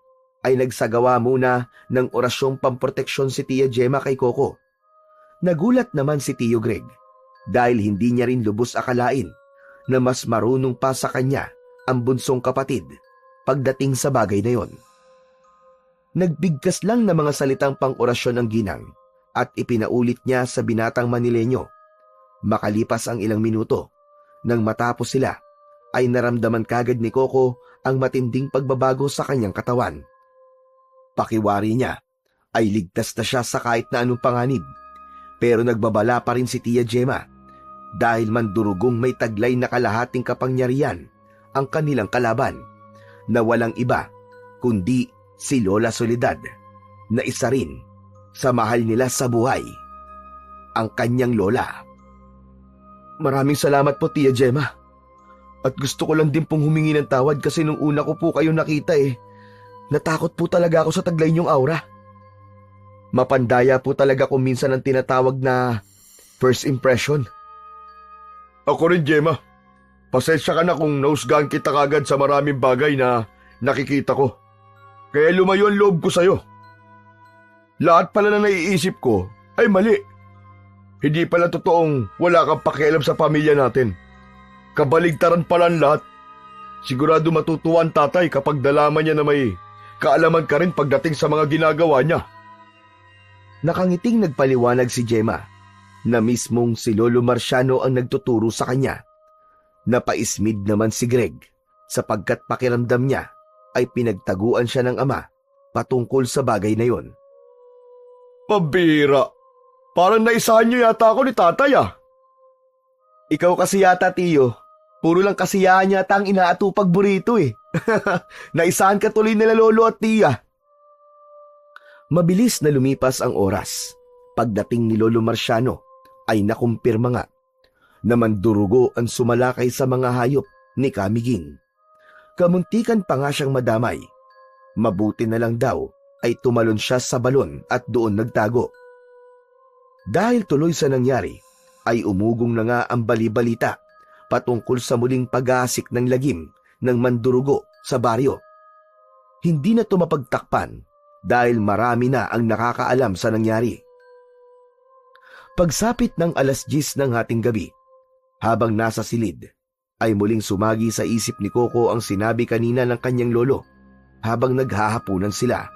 ay nagsagawa muna ng orasyong pamproteksyon si Tia Gemma kay Coco. Nagulat naman si Tio Greg dahil hindi niya rin lubos akalain na mas marunong pa sa kanya ang bunsong kapatid pagdating sa bagay na yon. Nagbigkas lang ng mga salitang pang-orasyon ang ginang at ipinaulit niya sa binatang Manileño. Makalipas ang ilang minuto, nang matapos sila, ay naramdaman kagad ni Coco ang matinding pagbabago sa kanyang katawan. Pakiwari niya ay ligtas na siya sa kahit na anong panganib, pero nagbabala pa rin si Tia Gemma dahil mandurugong may taglay na kalahating kapangyarihan ang kanilang kalaban na walang iba kundi si Lola Soledad na isa rin sa mahal nila sa buhay, ang kanyang lola. Maraming salamat po, Tia Gemma. At gusto ko lang din pong humingi ng tawad kasi nung una ko po kayo nakita natakot po talaga ako sa taglay niyong aura. Mapandaya po talaga kung minsan ang tinatawag na first impression. Ako rin, Gemma. Pasensya ka na kung nausgahan kita kagad sa maraming bagay na nakikita ko. Kaya lumayo ang loob ko sa'yo. Lahat pala na naiisip ko ay mali. Hindi pala totoong wala kang pakialam sa pamilya natin. Kabaligtaran pala ang lahat. Sigurado matutuwa ang tatay kapag nalaman niya na may kaalaman ka rin pagdating sa mga ginagawa niya. Nakangiting nagpaliwanag si Gemma na mismong si Lolo Marciano ang nagtuturo sa kanya. Napaismid naman si Greg sapagkat pakiramdam niya ay pinagtaguan siya ng ama patungkol sa bagay na yon. Pabira! Parang naisahan niyo yata ako ni tatay Ikaw kasi yata, Tiyo. Puro lang kasiyahan yata ang inaatupag burrito Naisahan ka tuloy nila Lolo at Tia. Mabilis na lumipas ang oras. Pagdating ni Lolo Marciano ay nakumpirma nga na mandurugo ang sumalakay sa mga hayop ni Kamiging. Kamuntikan pa nga siyang madamay. Mabuti na lang daw ay tumalon siya sa balon at doon nagtago. Dahil tuloy sa nangyari, ay umugong na nga ang balibalita patungkol sa muling pag-aasik ng lagim ng mandurugo sa baryo. Hindi na ito mapagtakpan dahil marami na ang nakakaalam sa nangyari. Pagsapit ng 10:00 ng hating gabi, habang nasa silid, ay muling sumagi sa isip ni Coco ang sinabi kanina ng kanyang lolo habang naghahapunan sila.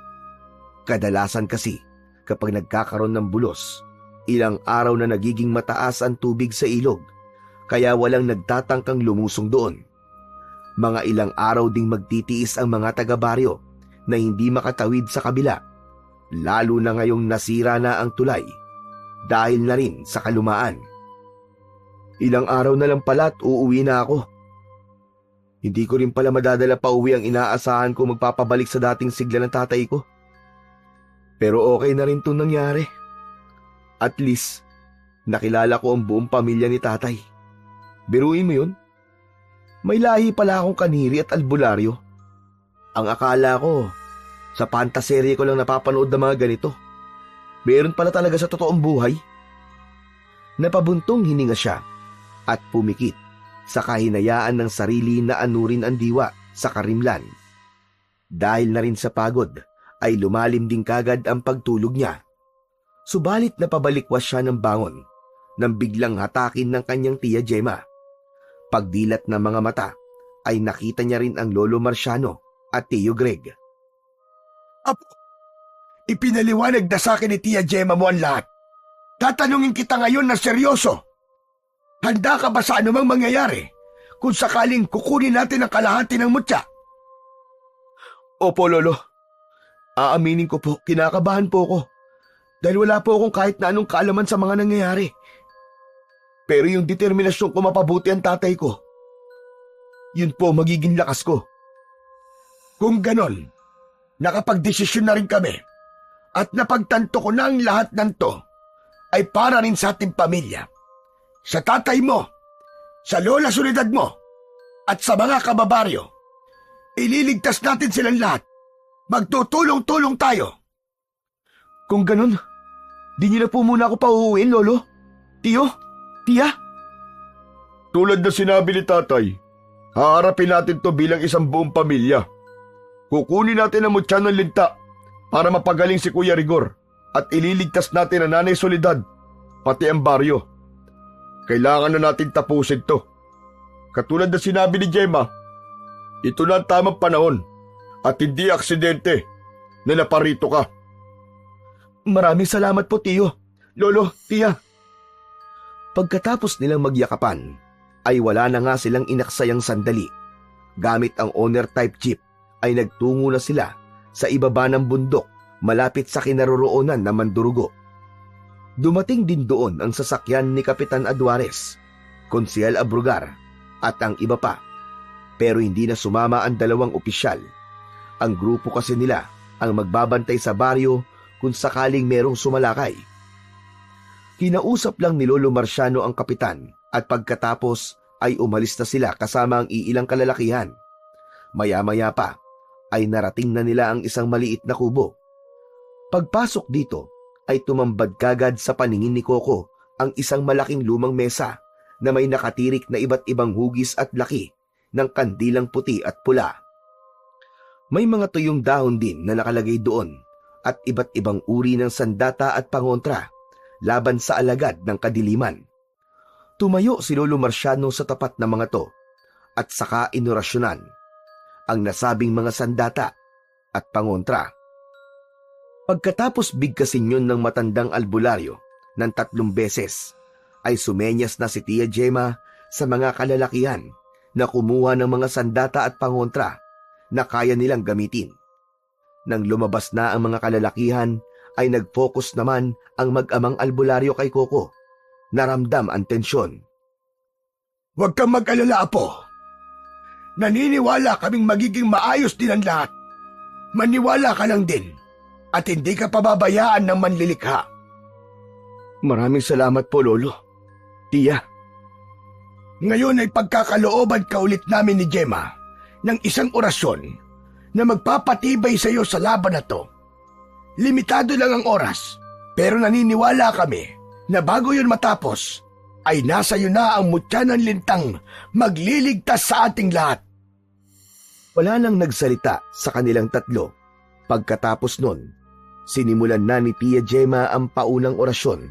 Kadalasan kasi kapag nagkakaroon ng bulos, ilang araw na nagiging mataas ang tubig sa ilog, kaya walang nagtatangkang lumusong doon. Mga ilang araw ding magtitiis ang mga taga-baryo na hindi makatawid sa kabila, lalo na ngayong nasira na ang tulay dahil na rin sa kalumaan. Ilang araw na lang pala at uuwi na ako. Hindi ko rin pala madadala pa uwi ang inaasahan ko magpapabalik sa dating sigla ng tatay ko. Pero okay na rin itong nangyari. At least, nakilala ko ang buong pamilya ni tatay. Biruin mo yun? May lahi pala akong kaniri at albularyo. Ang akala ko, sa pantaserye ko lang napapanood ng mga ganito. Meron pala talaga sa totoong buhay. Napabuntong hininga siya at pumikit sa kahinayaan ng sarili na anurin ang diwa sa karimlan. Dahil na rin sa pagod, ay lumalim din kagad ang pagtulog niya. Subalit napabalikwas siya ng bangon nang biglang hatakin ng kanyang Tia Gemma. Pagdilat ng mga mata ay nakita niya rin ang Lolo Marciano at Tio Greg. Apo, ipinaliwanag na sa akin ni Tia Gemma mo ang lahat. Tatanungin kita ngayon na seryoso. Handa ka ba sa anumang mangyayari kung sakaling kukunin natin ang kalahati ng mutya? Opo, Lolo. Aaminin ko po, kinakabahan po ako. Dahil wala po akong kahit na anong kaalaman sa mga nangyayari. Pero yung determinasyon ko mapabuti ang tatay ko, yun po magiging lakas ko. Kung ganon, nakapagdesisyon na rin kami at napagtanto ko na ang lahat ng to ay para rin sa ating pamilya. Sa tatay mo, sa lola Soledad mo, at sa mga kababaryo. Ililigtas natin silang lahat. Magtutulong-tulong tayo. Kung ganun, di niyo na po muna ako pauuwiin, Lolo. Tiyo? Tiya? Tulad na sinabi ni tatay, haharapin natin to bilang isang buong pamilya. Kukunin natin ang mutya ng linta para mapagaling si Kuya Rigor at ililigtas natin ang Nanay Soledad, pati ang baryo. Kailangan na natin tapusin to. Katulad na sinabi ni Gemma, ito na ang tamang panahon at hindi aksidente na naparito ka. Maraming salamat po, Tiyo. Lolo, Tiya. Pagkatapos nilang magyakapan, ay wala na nga silang inaksayang sandali. Gamit ang owner-type jeep, ay nagtungo na sila sa ibaba ng bundok malapit sa kinaroroonan ng Mandurugo. Dumating din doon ang sasakyan ni Kapitan Aduares, Konsehal Abrugar at ang iba pa. Pero hindi na sumama ang dalawang opisyal. Ang grupo kasi nila ang magbabantay sa baryo kung sakaling merong sumalakay. Kinausap lang ni Lolo Marciano ang kapitan at pagkatapos ay umalis na sila kasama ang iilang kalalakihan. Maya-maya pa ay narating na nila ang isang maliit na kubo. Pagpasok dito ay tumambad kagad sa paningin ni Coco ang isang malaking lumang mesa na may nakatirik na iba't ibang hugis at laki ng kandilang puti at pula. May mga tuyong dahon din na nakalagay doon at iba't ibang uri ng sandata at pangontra laban sa alagad ng kadiliman. Tumayo si Lolo Marciano sa tapat ng mga to at saka inorasyonan ang nasabing mga sandata at pangontra. Pagkatapos bigkasin yun ng matandang albularyo ng 3 beses, ay sumenyas na si Tia Gemma sa mga kalalakihan na kumuha ng mga sandata at pangontra na kaya nilang gamitin. Nang lumabas na ang mga kalalakihan, ay nag-focus naman ang mag-amang albularyo kay Coco. Naramdam ang tensyon. Huwag kang mag-alala, Apo. Naniniwala kaming magiging maayos din ang lahat. Maniwala ka lang din at hindi ka pababayaan ng manlilikha. Maraming salamat po, Lolo. Tiya. Ngayon ay pagkakalooban ka ulit namin ni Gemma ng isang orasyon na magpapatibay sa iyo sa laban na to. Limitado lang ang oras, pero naniniwala kami na bago yun matapos, ay nasa iyo na ang mutya ng lintang magliligtas sa ating lahat. Wala nang nagsalita sa kanilang tatlo. Pagkatapos nun, sinimulan na ni Tia Gemma ang paunang orasyon.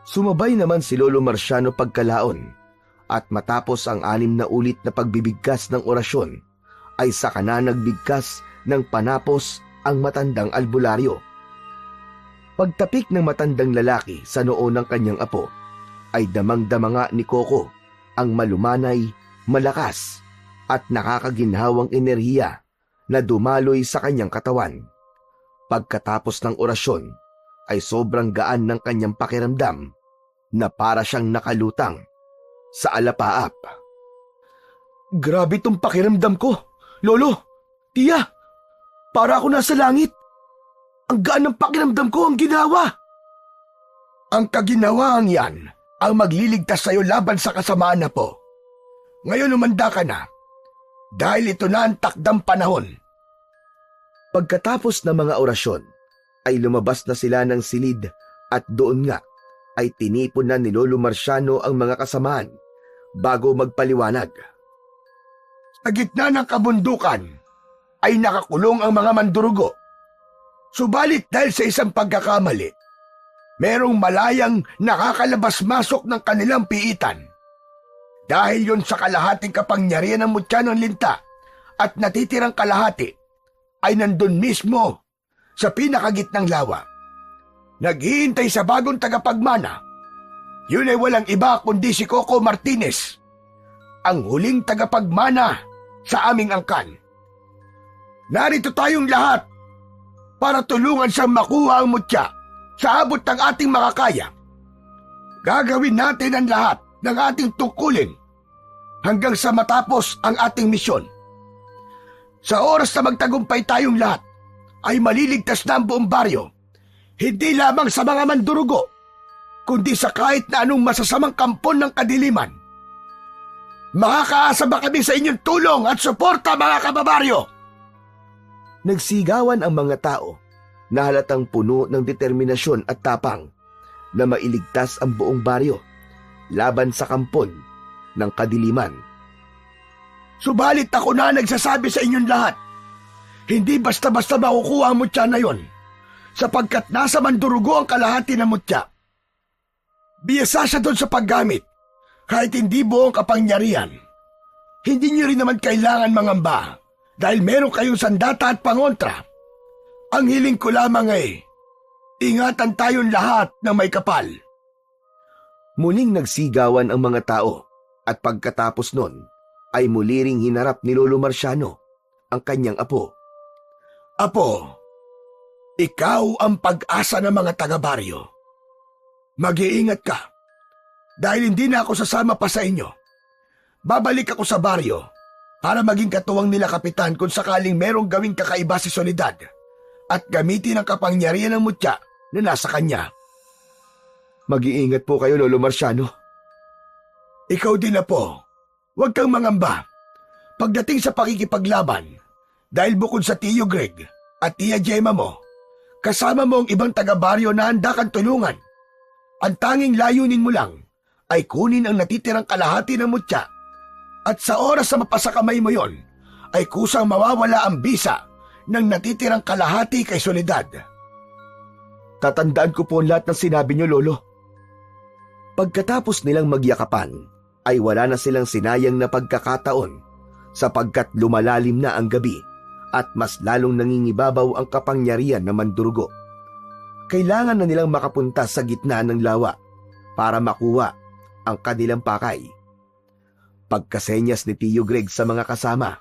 Sumabay naman si Lolo Marciano pagkalaon at matapos ang 6 na ulit na pagbibigkas ng orasyon, ay saka na nagbigkas ng panapos ang matandang albularyo. Pagtapik ng matandang lalaki sa noo ng kanyang apo, ay damang-dama nga ni Coco ang malumanay, malakas at nakakaginhawang enerhiya na dumaloy sa kanyang katawan. Pagkatapos ng orasyon, ay sobrang gaan ng kanyang pakiramdam na para siyang nakalutang sa alapaap. Grabe tong pakiramdam ko, Lolo, Tiya. Para ako nasa langit. Ang gaan ng pakiramdam ko ang ginawa. Ang kaginawaan yan ang magliligtas sa iyo laban sa kasamaan na po. Ngayon umanda ka na dahil ito na ang takdang panahon. Pagkatapos ng mga orasyon, ay lumabas na sila ng silid at doon nga ay tinipon na ni Lolo Marciano ang mga kasamaan bago magpaliwanag. Sa gitna ng kabundukan ay nakakulong ang mga mandurugo. Subalit dahil sa isang pagkakamali, merong malayang nakakalabas-masok ng kanilang piitan. Dahil yon sa kalahating kapangyarihan ng mutya ng linta at natitirang kalahati ay nandun mismo sa pinakagitnang lawa. Naghihintay sa bagong tagapagmana Yun ay walang iba kundi si Coco Martinez, ang huling tagapagmana sa aming angkan. Narito tayong lahat para tulungan siyang makuha ang mutya sa abot ng ating makakaya. Gagawin natin ang lahat ng ating tungkulin hanggang sa matapos ang ating misyon. Sa oras na magtagumpay tayong lahat, ay maliligtas na ang buong baryo, hindi lamang sa mga mandurugo, kundi sa kahit na anong masasamang kampon ng kadiliman. Makakaasa ba kami sa inyong tulong at suporta, mga kababaryo? Nagsigawan ang mga tao na halatang puno ng determinasyon at tapang na mailigtas ang buong baryo laban sa kampon ng kadiliman. Subalit ako na nagsasabi sa inyong lahat, hindi basta-basta makukuha ang mutya na yon, sapagkat nasa mandurugo ang kalahati ng mutya. Biyasa siya doon sa paggamit, kahit hindi buong kapangyarihan. Hindi niyo rin naman kailangan mangamba, dahil meron kayong sandata at pangontra. Ang hiling ko lamang ay, ingatan tayong lahat ng may kapal. Muling nagsigawan ang mga tao at pagkatapos nun ay muli ring hinarap ni Lolo Marciano ang kanyang apo. Apo, ikaw ang pag-asa ng mga taga-baryo. Mag-iingat ka, dahil hindi na ako sasama pa sa inyo. Babalik ako sa baryo para maging katuwang nila kapitan kung sakaling merong gawing kakaiba si Soledad at gamitin ang kapangyarihan ng mutya na nasa kanya. Mag-iingat po kayo, Lolo Marciano. Ikaw din na po. Huwag kang mangamba. Pagdating sa pakikipaglaban, dahil bukod sa Tiyo Greg at Tia Gemma mo, kasama mo ang ibang taga-baryo na handa kang tulungan. Ang tanging layunin mo lang ay kunin ang natitirang kalahati ng mutya, at sa oras na mapasakamay mo yon, ay kusang mawawala ang bisa ng natitirang kalahati kay Soledad. Tatandaan ko po ang lahat ng sinabi niyo, Lolo. Pagkatapos nilang magyakapan, ay wala na silang sinayang na pagkakataon sapagkat lumalalim na ang gabi at mas lalong nangingibabaw ang kapangyarihan ng mandurugo. Kailangan na nilang makapunta sa gitna ng lawa para makuha ang kanilang pakay. Pagkasenyas ni Tiyo Greg sa mga kasama,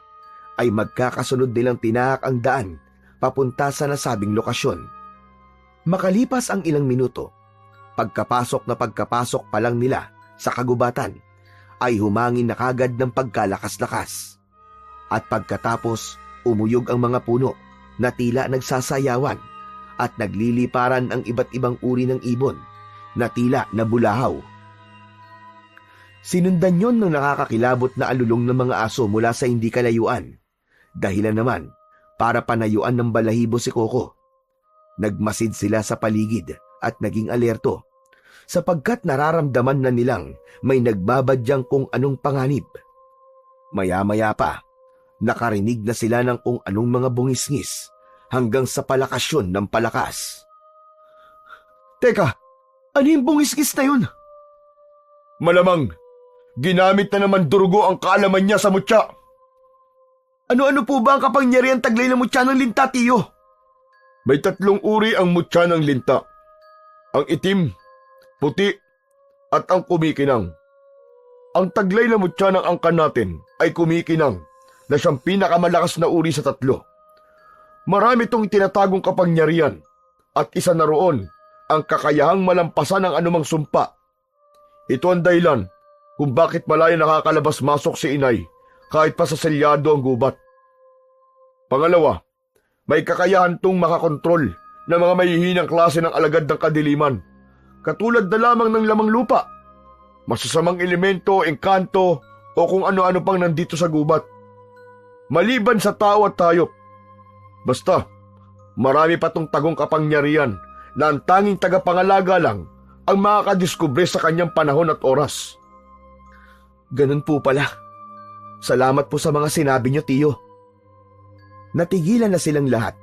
ay magkakasunod nilang tinahak ang daan papunta sa nasabing lokasyon. Makalipas ang ilang minuto, pagkapasok pa lang nila sa kagubatan, ay humangin na kagad ng pagkalakas-lakas. At pagkatapos, umuyog ang mga puno na tila nagsasayawan at nagliliparan ang iba't ibang uri ng ibon na tila nabulahaw. Sinundan yon ng nakakakilabot na alulong ng mga aso mula sa hindi kalayuan. Dahilan naman para panayuan ng balahibo si Coco. Nagmasid sila sa paligid at naging alerto sapagkat nararamdaman na nilang may nagbabadyang kung anong panganib. Maya-maya pa, nakarinig na sila ng kung anong mga bungisngis hanggang sa palakasyon ng palakas. Teka, ano yung bungisngis na yun? Malamang, ginamit na naman durugo ang kaalaman niya sa mutya. Ano-ano po ba ang kapangyarihan taglay ng mutya ng linta, Tiyo? May 3 uri ang mutya ng linta. Ang itim, puti, at ang kumikinang. Ang taglay na mutya ng angkan natin ay kumikinang na siyang pinakamalakas na uri sa 3. Marami itong tinatagong kapangyarihan at isa na roon ang kakayahang malampasan ng anumang sumpa. Ito ang dahilan kung bakit malaya nakakalabas-masok si inay kahit pa sa selyado ang gubat. Pangalawa, may kakayahan tong makakontrol ng mga mahihinang klase ng alagad ng kadiliman, katulad na lamang ng lamang lupa, masasamang elemento, engkanto o kung ano-ano pang nandito sa gubat. Maliban sa tao at hayop. Basta, marami pa tong tagong kapangyarihan na ang tanging tagapangalaga lang ang makakadiskubre sa kanyang panahon at oras. Ganun po pala. Salamat po sa mga sinabi niyo, Tiyo. Natigilan na silang lahat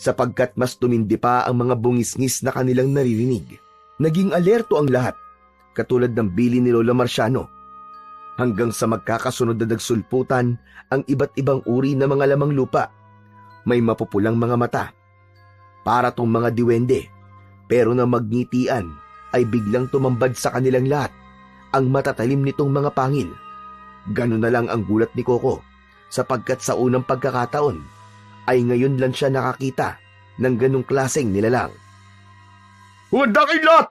sapagkat mas tumindi pa ang mga bungisngis na kanilang naririnig. Naging alerto ang lahat, katulad ng bili ni Lola Marciano, hanggang sa magkakasunod na nagsulputan ang iba't ibang uri na mga lamang lupa. May mapupulang mga mata, para tong mga diwende, pero na magngitian ay biglang tumambad sa kanilang lahat ang matatalim nitong mga pangil. Ganun na lang ang gulat ni Coco sapagkat sa unang pagkakataon ay ngayon lang siya nakakita ng ganong klaseng nilalang. Humanda kayo lahat!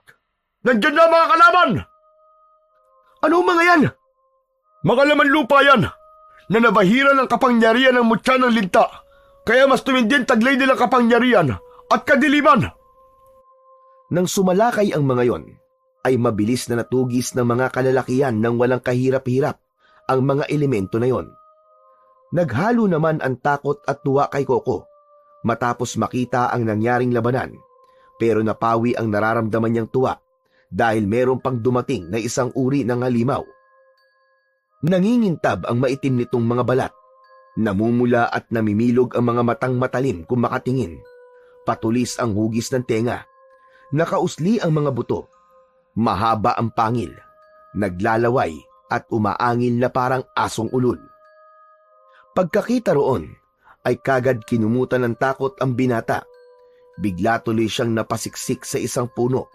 Nandyan na mga kalaban! Ano mga yan? Mga laman lupa yan na nabahira ng kapangyarihan ng mutya ng linta, kaya mas tumindin taglay nilang kapangyarihan at kadiliman. Nang sumalakay ang mga yon, ay mabilis na natugis ng mga kalalakihan ng walang kahirap-hirap ang mga elemento na yon. Naghalo naman ang takot at tuwa kay Coco matapos makita ang nangyaring labanan, pero napawi ang nararamdaman niyang tuwa dahil meron pang dumating na isang uri ng halimaw. Nangingintab ang maitim nitong mga balat, namumula at namimilog ang mga matang matalim kung makatingin, patulis ang hugis ng tenga, nakausli ang mga buto, mahaba ang pangil, naglalaway at umaangil na parang asong ulol. Pagkakita roon, ay kagad kinumutan ng takot ang binata. Bigla tuloy siyang napasiksik sa isang puno,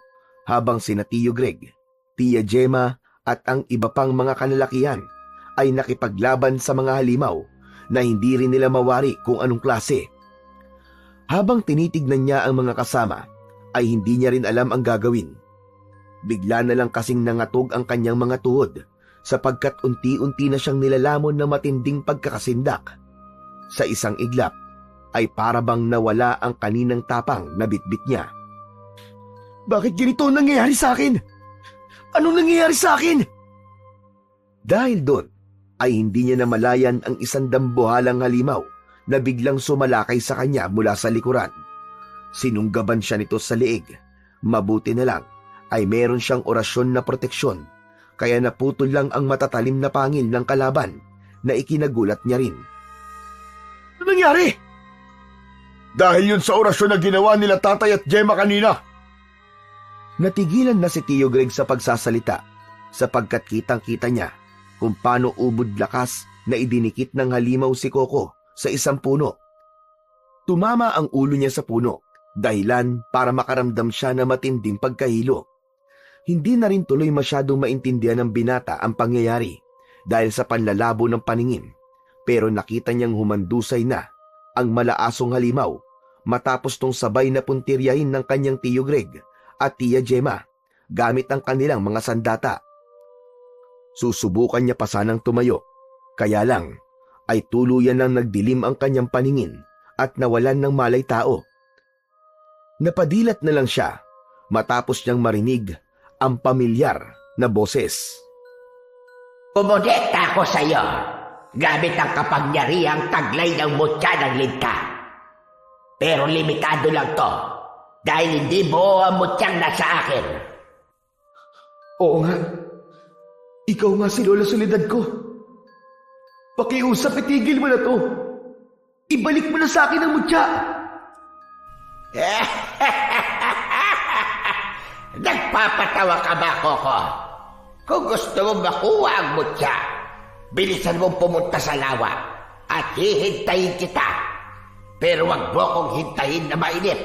habang sina Tio Greg, Tia Gemma at ang iba pang mga kalalakihan ay nakipaglaban sa mga halimaw na hindi rin nila mawari kung anong klase. Habang tinitignan niya ang mga kasama, ay hindi niya rin alam ang gagawin. Bigla na lang kasing nangatog ang kanyang mga tuhod sapagkat unti-unti na siyang nilalamon na matinding pagkakasindak. Sa isang iglap ay parabang nawala ang kaninang tapang na bitbit niya. Bakit ganito ang nangyayari sa akin? Anong nangyayari sa akin? Dahil doon ay hindi niya namalayan ang isang dambuhalang halimaw na biglang sumalakay sa kanya mula sa likuran. Sinunggaban siya nito sa liig. Mabuti na lang ay meron siyang orasyon na proteksyon, kaya naputol lang ang matatalim na pangil ng kalaban na ikinagulat niya rin. Ano nangyari? Dahil yun sa orasyon na ginawa nila Tatay at Gemma kanina. Natigilan na si Tio Greg sa pagsasalita sapagkat kitang-kita niya kung paano ubod lakas na idinikit ng halimaw si Coco sa isang puno. Tumama ang ulo niya sa puno, dahilan para makaramdam siya na matinding pagkahilo. Hindi na rin tuloy masyadong maintindihan ng binata ang pangyayari dahil sa panlalabo ng paningin, pero nakita niyang humandusay na ang malaasong halimaw matapos tong sabay na puntiryahin ng kanyang Tio Greg at Tia Gemma gamit ang kanilang mga sandata. Susubukan niya pa sanang tumayo, kaya lang ay tuluyan nang nagdilim ang kanyang paningin at nawalan ng malay tao. Napadilat na lang siya matapos niyang marinig ang pamilyar na boses. Kumodekta ako sa iyo gamit ang kapangyarihang taglay ng mutya ng linta. Pero limitado lang to dahil hindi mo ang mutyang nasa akin. Oo nga. Ikaw nga si Lola Soledad ko. Pakiusap, itigil mo na to. Ibalik mo na sa akin ang mutya. Nagpapatawa ka ba, Coco? Kung gusto mo makuha ang mutya, bilisan mong pumunta sa lawa at hihintayin kita. Pero wag mo akong hintayin na mainip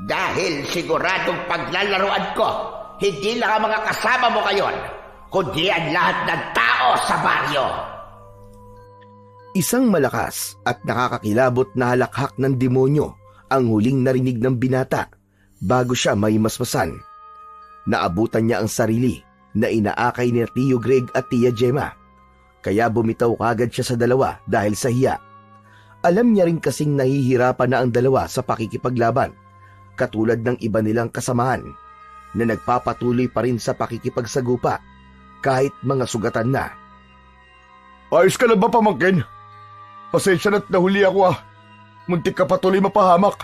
dahil siguradong paglalaroan ko, hindi lang ang mga kasama mo ngayon, kundi ang lahat ng tao sa baryo. Isang malakas at nakakakilabot na halakhak ng demonyo ang huling narinig ng binata bago siya maimasmasan. Naabutan niya ang sarili na inaakay ni Tio Greg at Tia Gemma, kaya bumitaw kagad siya sa dalawa dahil sa hiya. Alam niya rin kasing nahihirapan na ang dalawa sa pakikipaglaban, katulad ng iba nilang kasamahan na nagpapatuloy pa rin sa pakikipagsagupa kahit mga sugatan na. Ayos ka na ba, pamangkin? Pasensya na't nahuli ako Muntik ka patuloy mapahamak.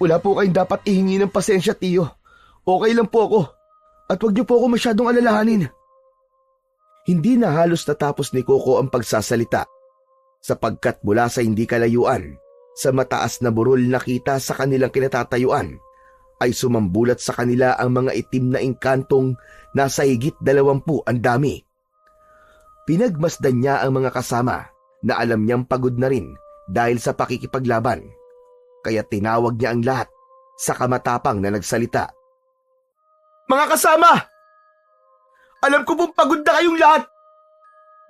Wala po kayong dapat ihingi ng pasensya, Tio. Okay lang po ako. At huwag niyo po ako masyadong alalahanin. Hindi na halos natapos ni Coco ang pagsasalita sapagkat mula sa hindi kalayuan sa mataas na burol na kita sa kanilang kinatatayuan ay sumambulat sa kanila ang mga itim na engkantong nasa higit 20 ang dami. Pinagmasdan niya ang mga kasama na alam niyang pagod na rin dahil sa pakikipaglaban, kaya tinawag niya ang lahat sa kamatapang na nagsalita. Mga kasama, alam ko pong pagod na kayong lahat.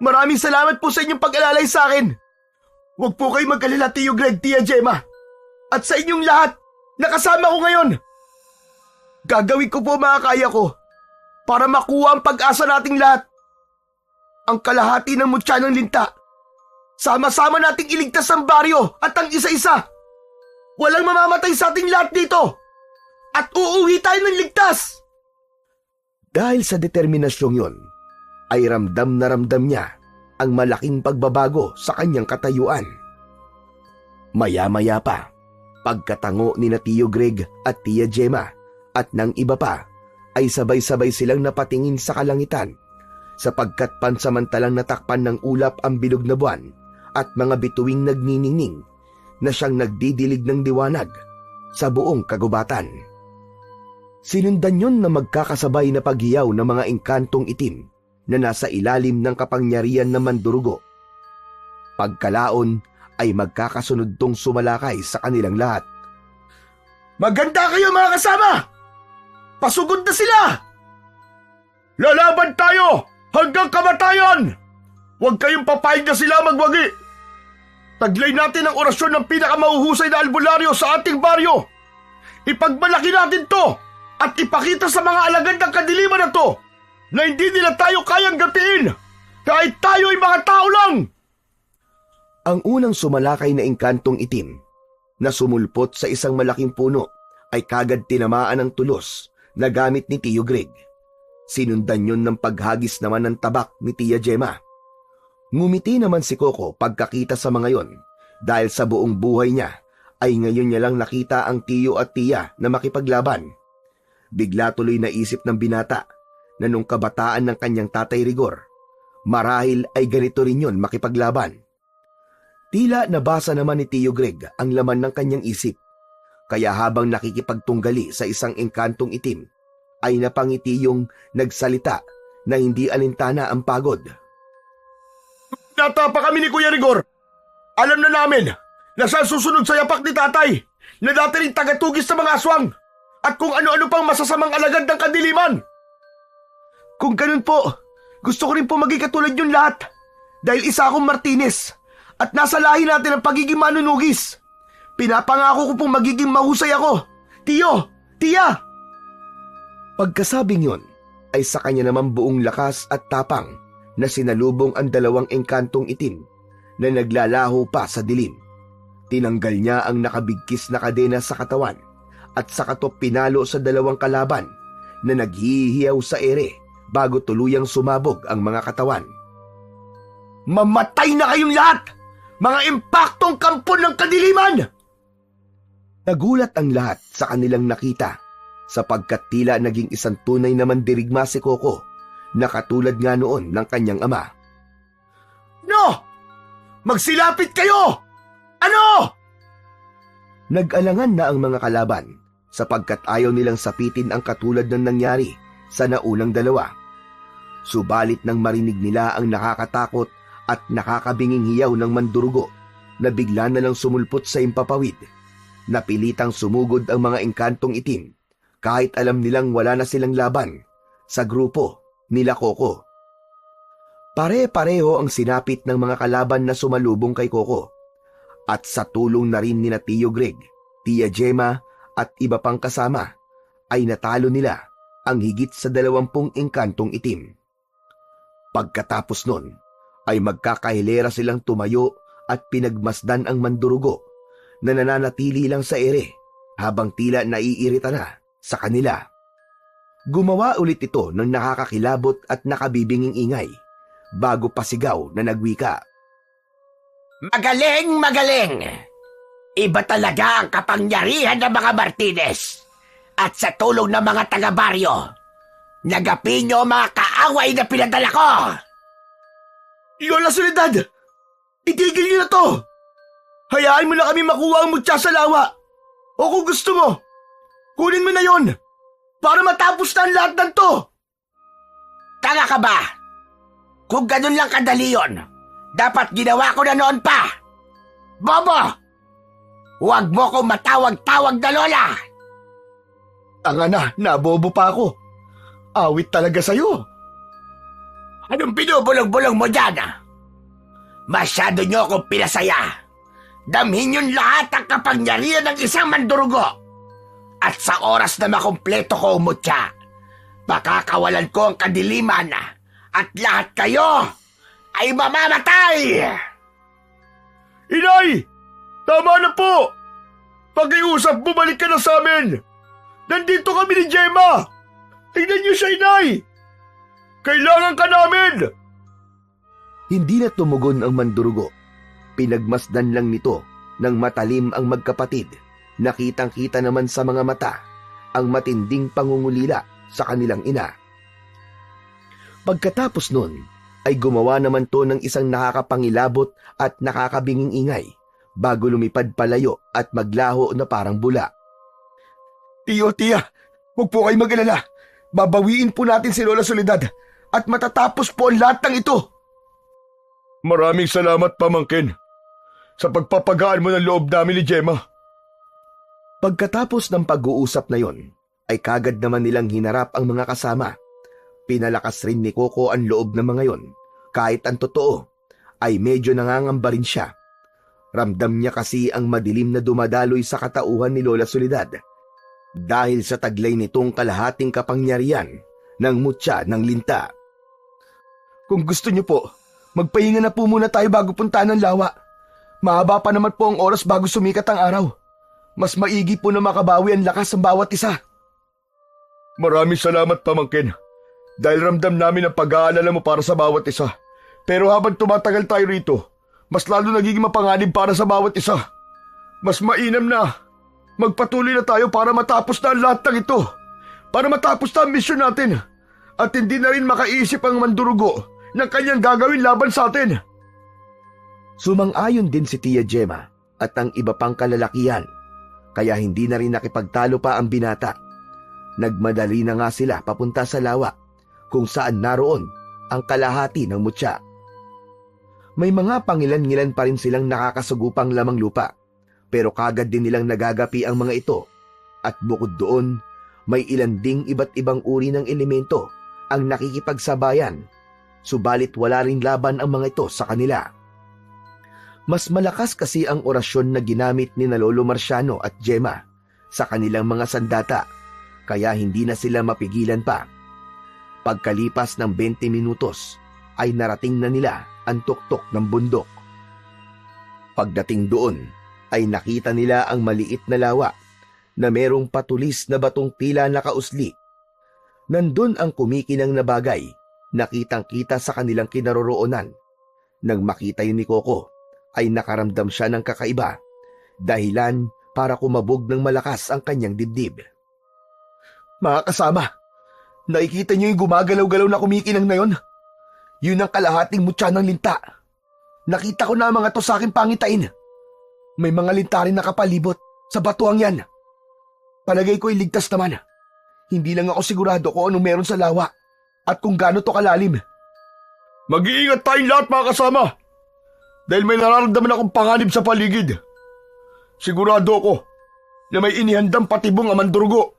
Maraming salamat po sa inyong pag-alalay sa akin. Huwag po kayo mag-alala, Tio Greg, Tia Gemma. At sa inyong lahat, nakasama ko ngayon. Gagawin ko po mga kaya ko para makuha ang pag-asa nating lahat. Ang kalahati ng mutya ng linta. Sama-sama nating iligtas ang baryo at ang isa-isa. Walang mamamatay sa ating lahat dito. At uuwi tayo ng ligtas. Dahil sa determinasyong yon, ay ramdam na ramdam niya ang malaking pagbabago sa kanyang katayuan. Maya-maya pa, pagkatango ni na Tio Greg at Tia Gemma at ng iba pa, ay sabay-sabay silang napatingin sa kalangitan sapagkat pansamantalang natakpan ng ulap ang bilog na buwan at mga bituing nagniningning na siyang nagdidilig ng liwanag sa buong kagubatan. Sinundan yun na magkakasabay na paghiyaw ng mga engkantong itim na nasa ilalim ng kapangyarihan ng mandurugo. Pagkalaon ay magkakasunod tong sumalakay sa kanilang lahat. Maganda kayo mga kasama! Pasugod na sila! Lalaban tayo hanggang kamatayan! Huwag kayong papayag na sila magwagi! Taglay natin ang orasyon ng pinakamauhusay na albularyo sa ating baryo! Ipagmalaki natin to at ipakita sa mga alagad ng kadiliman na to na hindi nila tayo kayang gapiin kahit tayo ay mga tao lang! Ang unang sumalakay na engkantong itim na sumulpot sa isang malaking puno ay kagad tinamaan ng tulos na gamit ni Tio Greg. Sinundan yun ng paghagis naman ng tabak ni Tia Gemma. Ngumiti naman si Coco pagkakita sa mga yon dahil sa buong buhay niya ay ngayon niya lang nakita ang tiyo at tiya na makipaglaban. Bigla tuloy naisip ng binata na nung kabataan ng kanyang tatay Rigor, marahil ay ganito rin yun makipaglaban. Tila nabasa naman ni Tio Greg ang laman ng kanyang isip, kaya habang nakikipagtunggali sa isang engkantong itim, ay napangiti yung nagsalita na hindi alintana ang pagod. Natapa kami ni Kuya Rigor. Alam na namin na siya susunod sa yapak ni tatay na dati rin tagatugis sa mga aswang at kung ano-ano pang masasamang alagad ng kadiliman. Kung ganun po, gusto ko rin po maging katulad yung lahat dahil isa akong Martinez at nasa lahi natin ang pagiging manunugis. Pinapangako ko pong magiging mahusay ako. Tiyo! Tiya! Pagkasabing yon, ay sa kanya naman buong lakas at tapang na sinalubong ang dalawang engkantong itim na naglalaho pa sa dilim. Tinanggal niya ang nakabigkis na kadena sa katawan at saka to pinalo sa dalawang kalaban na naghihiyaw sa ere bago tuluyang sumabog ang mga katawan. Mamatay na kayong lahat! Mga impaktong kampon ng kadiliman! Nagulat ang lahat sa kanilang nakita sapagkat tila naging isang tunay na mandirigma si Coco na katulad nga noon ng kanyang ama. No! Magsilapit kayo! Ano? Nag-alangan na ang mga kalaban sapagkat ayaw nilang sapitin ang katulad ng nangyari sa naunang dalawa. Subalit nang marinig nila ang nakakatakot at nakakabinging hiyaw ng mandurugo na bigla na lang sumulpot sa impapawid, napilitang sumugod ang mga engkantong itim kahit alam nilang wala na silang laban sa grupo nila Coco. Pare-pareho ang sinapit ng mga kalaban na sumalubong kay Coco at sa tulong na rin ni na Tio Greg, Tia Gemma at iba pang kasama ay natalo nila ang higit sa 20 engkantong itim. Pagkatapos nun ay magkakahilera silang tumayo at pinagmasdan ang mandurugo na nananatili lang sa ere habang tila naiirita na sa kanila. Gumawa ulit ito ng nakakakilabot at nakabibinging ingay bago pasigaw na nagwika. Magaling, magaling! Iba talaga ang kapangyarihan ng mga Martinez. At sa tulong ng mga taga-baryo, nagapi niyo ang mga kaaway na pinadala ko! Lola Soledad! Itigil niyo na to! Hayaan mo na kami makuha ang mutya sa lawa! O kung gusto mo, kunin mo na yon para matapos na ang lahat ng to! Tanga ka ba? Kung ganun lang kadali yun, dapat ginawa ko na noon pa! Bobo! Huwag mo kong matawag-tawag na lola! Tanga na, nabobo pa ako. awit talaga sa'yo. Anong binubulong-bulong mo dyan, Masyado niyo akong pinasaya. Damhin yun lahat ang kapangyarihan ng isang mandurugo. At sa oras na makumpleto ko umutya, pakakawalan ko ang kadiliman at lahat kayo ay mamamatay! Inay! Tama na po! Pakiusap, bumalik ka na sa amin! Nandito kami ni Gemma! Tingnan niyo siya, Inay! Kailangan ka namin! Hindi na tumugon ang mandurugo. Pinagmasdan lang nito ng matalim ang magkapatid. Nakitang-kita naman sa mga mata ang matinding pangungulila sa kanilang ina. Pagkatapos nun, ay gumawa naman to ng isang nakakapangilabot at nakakabinging ingay bago lumipad palayo at maglaho na parang bula. Tiyo, tiya, huwag po kayo mag-alala. Babawiin po natin si Lola Soledad at matatapos po ang lahat ng ito. Maraming salamat, Pamangkin, sa pagpapagaan mo ng loob namin ni Gemma. Pagkatapos ng pag-uusap na yon, ay kagad naman nilang hinarap ang mga kasama. Pinalakas rin ni Coco ang loob ng mga yon, kahit ang totoo ay medyo nangangamba rin siya. Ramdam niya kasi ang madilim na dumadaloy sa katauhan ni Lola Soledad dahil sa taglay nitong kalahating kapangyarihan ng mutya ng linta. Kung gusto niyo po, magpahinga na po muna tayo bago puntahan ng lawa. Mahaba pa naman po ang oras bago sumikat ang araw. Mas maigi po na makabawi ang lakas ng bawat isa. Maraming salamat, Pamangkin, dahil ramdam namin ang pag-aalala mo para sa bawat isa. Pero habang tumatagal tayo rito, mas lalo nagiging mapanganib para sa bawat isa. Mas mainam na magpatuloy na tayo para matapos na ang lahat ng ito. Para matapos na ang misyon natin. At hindi na rin makaisip ang mandurugo ng kanyang gagawin laban sa atin. Sumang-ayon din si Tia Gemma at ang iba pang kalalakihan, kaya hindi na rin nakipagtalo pa ang binata. Nagmadali na nga sila papunta sa lawa kung saan naroon ang kalahati ng mutya. May mga pangilan-ngilan pa rin silang nakakasugupang lamang lupa, pero kagad din nilang nagagapi ang mga ito. At bukod doon, may ilan ding iba't ibang uri ng elemento ang nakikipagsabayan, subalit wala ring laban ang mga ito sa kanila. Mas malakas kasi ang orasyon na ginamit ni Lolo Marciano at Gemma sa kanilang mga sandata, kaya hindi na sila mapigilan pa. Pagkalipas ng 20 minutos, ay narating na nila ang tuktok ng bundok. Pagdating doon, ay nakita nila ang maliit na lawa na merong patulis na batong tila nakausli. Nandun ang kumikinang na bagay, nakitang-kita sa kanilang kinaroroonan. Nang makita yun ni Coco, ay nakaramdam siya ng kakaiba, dahilan para kumabog ng malakas ang kanyang dibdib. Mga kasama, nakikita niyo yung gumagalaw-galaw na kumikinang na yon? Yun ang kalahating mutya ng linta. Nakita ko na ang mga to sa aking pangitain. May mga linta rin nakapalibot sa batuang yan. Palagay ko iligtas naman. Hindi lang ako sigurado kung anong meron sa lawa at kung gaano to kalalim. Mag-iingat tayong lahat, mga kasama, dahil may nararamdaman akong panganib sa paligid. Sigurado ako na may inihandang patibong ang mandurugo.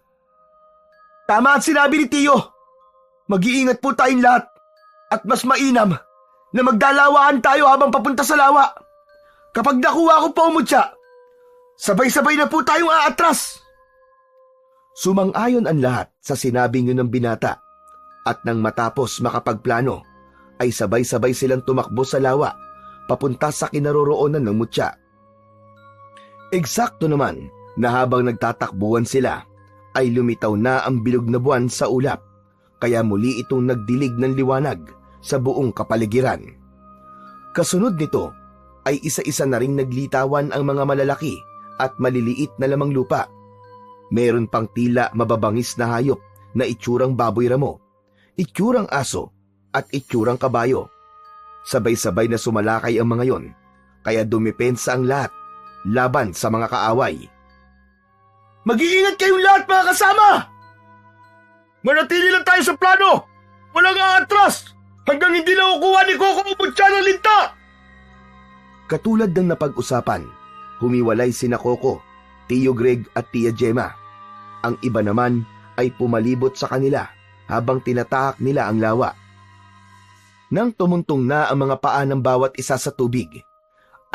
Tama ang sinabi ni Tiyo. Mag-iingat po tayong lahat at mas mainam na magdalawaan tayo habang papunta sa lawa. Kapag nakuha ko pa umutya, sabay-sabay na po tayong aatras. Sumang-ayon ang lahat sa sinabing yun ng binata, at nang matapos makapagplano, ay sabay-sabay silang tumakbo sa lawa papunta sa kinaroroonan ng mutya. Eksakto naman na habang nagtatakbuhan sila, ay lumitaw na ang bilog na buwan sa ulap, kaya muli itong nagdilig ng liwanag sa buong kapaligiran. Kasunod nito ay isa-isa na ring naglitawan ang mga malalaki at maliliit na lamang lupa. Meron pang tila mababangis na hayop na itsurang baboy ramo, itsurang aso at itsurang kabayo. Sabay-sabay na sumalakay ang mga yon, kaya dumipensa ang lahat laban sa mga kaaway. Mag-iingat kayong lahat, mga kasama! Manatili lang tayo sa plano! Walang aatras hanggang hindi na kukuha ni Coco umutya ng linta! Katulad ng napag-usapan, humiwalay sina Coco, Tio Greg at Tia Gemma. Ang iba naman ay pumalibot sa kanila habang tinatahak nila ang lawa. Nang tumuntong na ang mga paa ng bawat isa sa tubig,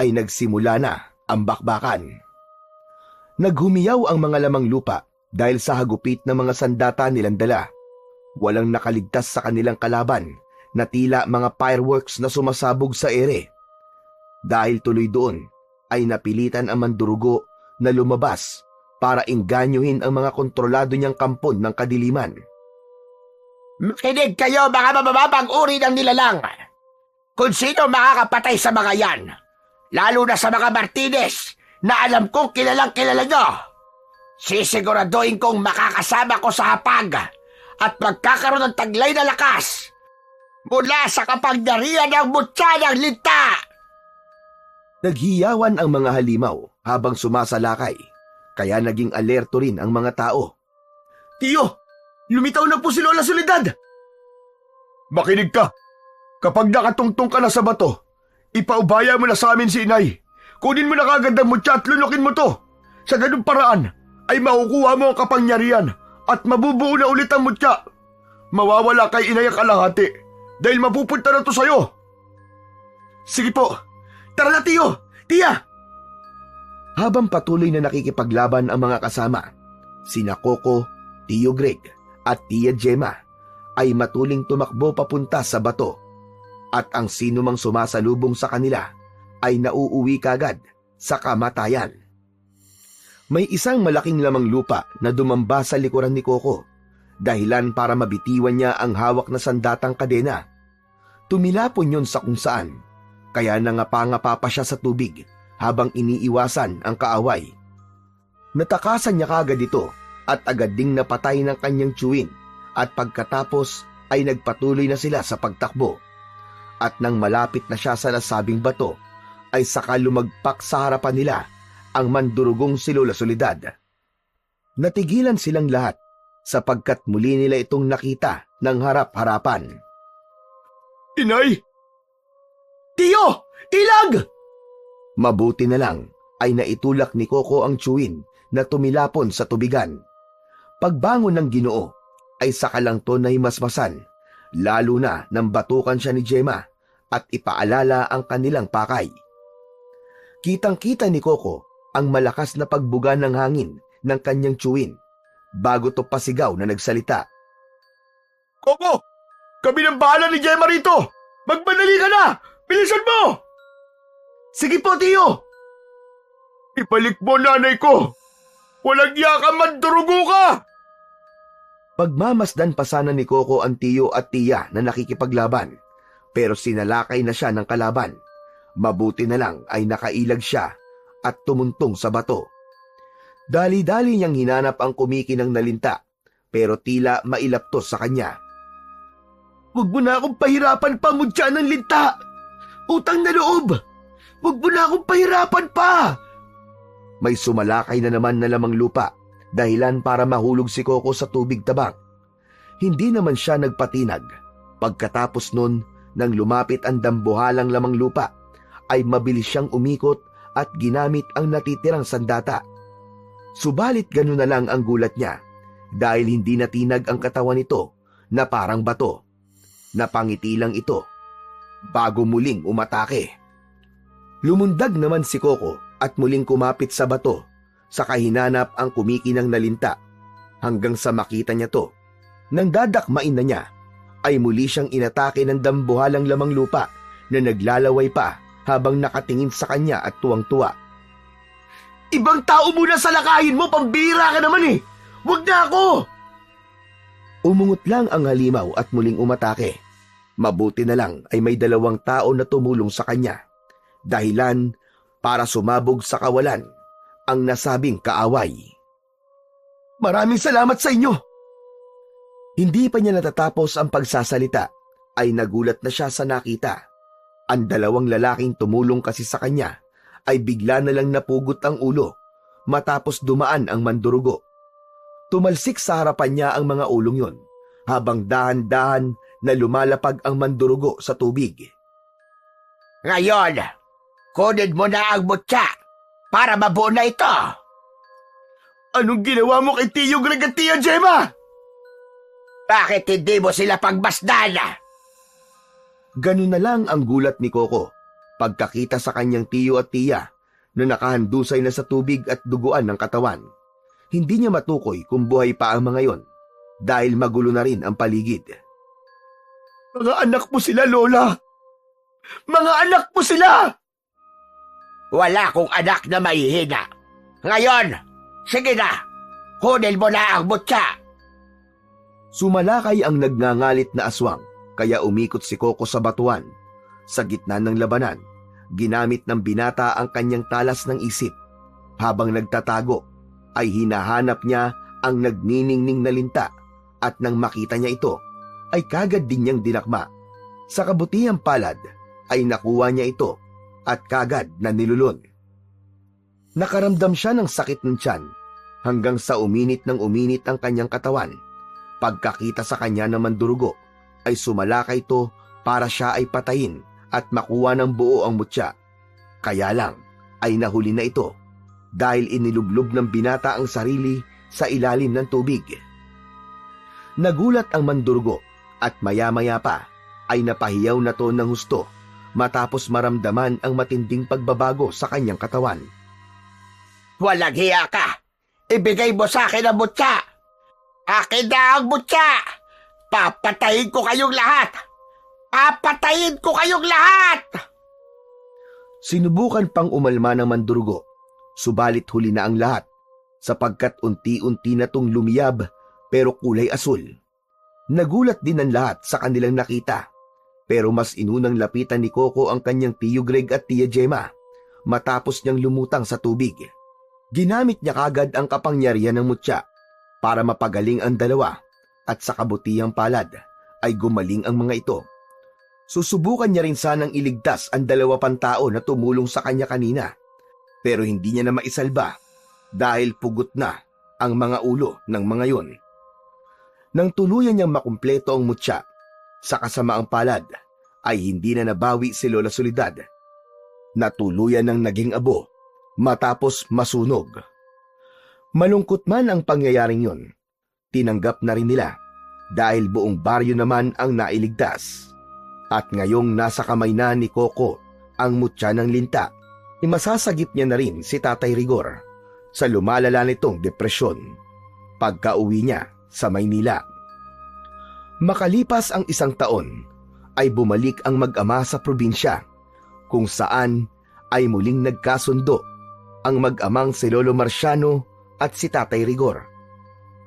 ay nagsimula na ang bakbakan. Naghumiyaw ang mga lamang lupa dahil sa hagupit ng mga sandata nilang dala. Walang nakaligtas sa kanilang kalaban na tila mga fireworks na sumasabog sa ere. Dahil tuloy doon ay napilitan ang mandurugo na lumabas para inganyohin ang mga kontrolado niyang kampon ng kadiliman. Makinig kayo mga mabababang uri ng nilalang. Kung sino makakapatay sa mga yan, lalo na sa mga Martinez na alam kong kilalang kilala nyo, sisiguraduhin kong makakasama ko sa hapag at magkakaroon ng taglay na lakas mula sa kapangyarihan ng Butya ng Linta. Naghiyawan ang mga halimaw habang sumasalakay, kaya naging alerto rin ang mga tao. Tiyo, lumitaw na po si Lola Soledad! Makinig ka! Kapag nakatungtong ka na sa bato, ipaubaya mo na sa amin si inay. Kunin mo na kagad ang mutya at lunukin mo to. Sa ganung paraan, ay makukuha mo ang kapangyarihan at mabubuo na ulit ang mutya. Mawawala kay inay ang kalahati dahil mapupunta na to sa'yo. Sige po, tara na tiyo! Tiya! Habang patuloy na nakikipaglaban ang mga kasama, sina Coco, Tio Greg at Tia Gemma ay matuling tumakbo papunta sa bato at ang sinumang sumasalubong sa kanila ay nauuwi kagad sa kamatayan. May isang malaking lamang lupa na dumamba sa likuran ni Coco, dahilan para mabitiwan niya ang hawak na sandatang kadena. Tumilapon yun sa kung saan, kaya nangapa-ngapa pa siya sa tubig habang iniiwasan ang kaaway. Natakasan niya kagad ito at agad ding napatay ng kanyang tiyuin at pagkatapos ay nagpatuloy na sila sa pagtakbo. At nang malapit na siya sa nasabing bato, ay saka lumagpak sa harapan nila ang mandurugong si Lola Soledad. Natigilan silang lahat sapagkat muli nila itong nakita ng harap-harapan. Inay! Tiyo! Ilag! Mabuti na lang ay naitulak ni Coco ang tiyuin na tumilapon sa tubigan. Pagbangon ng Ginoo ay saka lang to nahimasmasan, lalo na nang batukan siya ni Gemma at ipaalala ang kanilang pakay. Kitang-kita ni Coco ang malakas na pagbuga ng hangin ng kanyang tiyuin bago to pasigaw na nagsalita. Coco! Kami ng bahala ni Gemma rito! Magmadali ka na! Bilisan mo! Sige po, tiyo! Ibalik mo nanay ko! Walang yaka, mandurugo ka! Pagmamasdan pa sana ni Coco ang tiyo at tiya na nakikipaglaban, pero sinalakay na siya ng kalaban. Mabuti na lang ay nakailag siya at tumuntong sa bato. Dali-dali niyang hinanap ang kumikinang nalinta, pero tila mailaptos sa kanya. Huwag mo na akong pahirapan pa, mutya ng linta! Utang na loob! Huwag mo na akong pahirapan pa! May sumalakay na naman na lamang lupa, dahilan para mahulog si Coco sa tubig tabang. Hindi naman siya nagpatinag. Pagkatapos nun, nang lumapit ang dambuhalang lamang lupa, ay mabilis siyang umikot at ginamit ang natitirang sandata. Subalit gano'n na lang ang gulat niya dahil hindi natinag ang katawan nito na parang bato. Napangiti lang ito bago muling umatake. Lumundag naman si Coco at muling kumapit sa bato sa kahinanap ang kumikinang nalinta hanggang sa makita niya to. Nang dadakmain na niya, ay muli siyang inatake ng dambuhalang lamang lupa na naglalaway pa habang nakatingin sa kanya at tuwang-tuwa. Ibang tao muna sa lakayin mo, pambira ka naman eh! Huwag na ako! Umungot lang ang halimaw at muling umatake. Mabuti na lang ay may 2 tao na tumulong sa kanya. Dahilan para sumabog sa kawalan ang nasabing kaaway. Maraming salamat sa inyo! Hindi pa niya natatapos ang pagsasalita ay nagulat na siya sa nakita. Ang 2 lalaking tumulong kasi sa kanya ay bigla na lang napugot ang ulo matapos dumaan ang mandurugo. Tumalsik sa harapan niya ang mga ulong yon habang dahan-dahan na lumalapag ang mandurugo sa tubig. Ngayon, kunin mo na ang mutya para mabuo na ito. Anong ginawa mo kay Tio Greg at Tia Gemma? Bakit hindi mo sila pagmasdan? Ganun na lang ang gulat ni Coco pagkakita sa kanyang tiyo at tiya na nakahandusay na sa tubig at duguan ng katawan. Hindi niya matukoy kung buhay pa ang mga yon dahil magulo na rin ang paligid. Mga anak mo sila, Lola! Mga anak mo sila! Wala kong anak na mahihina. Ngayon, sige na, kunin mo na ang butya. Sumalakay ang nagngangalit na aswang kaya umikot si Coco sa batuan. Sa gitna ng labanan, ginamit ng binata ang kanyang talas ng isip. Habang nagtatago, ay hinahanap niya ang nagniningning na linta at nang makita niya ito, ay kagad din niyang dinakma. Sa kabutihang palad, ay nakuha niya ito at kagad na nilulun. Nakaramdam siya ng sakit ng tiyan hanggang sa uminit ng uminit ang kanyang katawan. Pagkakita sa kanya na mandurugo, ay sumalakay ito para siya ay patayin at makuha ng buo ang mutya. Kaya lang ay nahuli na ito dahil inilublob ng binata ang sarili sa ilalim ng tubig. Nagulat ang mandurugo at maya-maya pa ay napahiyaw na to ng husto matapos maramdaman ang matinding pagbabago sa kanyang katawan. Walang hiya ka! Ibigay mo sa akin ang butya! Akin na ang butya! Papatayin ko kayong lahat! Papatayin ko kayong lahat! Sinubukan pang umalma ng mandurugo, subalit huli na ang lahat sapagkat unti-unti na tong lumiyab pero kulay asul. Nagulat din ang lahat sa kanilang nakita, pero mas inunang lapitan ni Coco ang kanyang tiyo Greg at tiya Gemma matapos niyang lumutang sa tubig. Ginamit niya kagad ang kapangyarihan ng mutya para mapagaling ang dalawa at sa kabutihang palad ay gumaling ang mga ito. Susubukan niya rin sanang iligtas ang dalawa pang tao na tumulong sa kanya kanina, pero hindi niya na maisalba dahil pugot na ang mga ulo ng mga yon. Nang tuluyan niyang makumpleto ang mutya, sa kasamaang palad ay hindi na nabawi si Lola Soledad. Natuluyan ng naging abo matapos masunog. Malungkot man ang pangyayaring yon, tinanggap na rin nila dahil buong baryo naman ang nailigtas. At ngayong nasa kamay na ni Coco ang mutya ng linta, imasasagip niya na rin si Tatay Rigor sa lumalala nitong depresyon pagka-uwi niya sa Maynila. Makalipas ang 1 taon, ay bumalik ang mag-ama sa probinsya kung saan ay muling nagkasundo ang mag-amang si Lolo Marciano at si Tatay Rigor.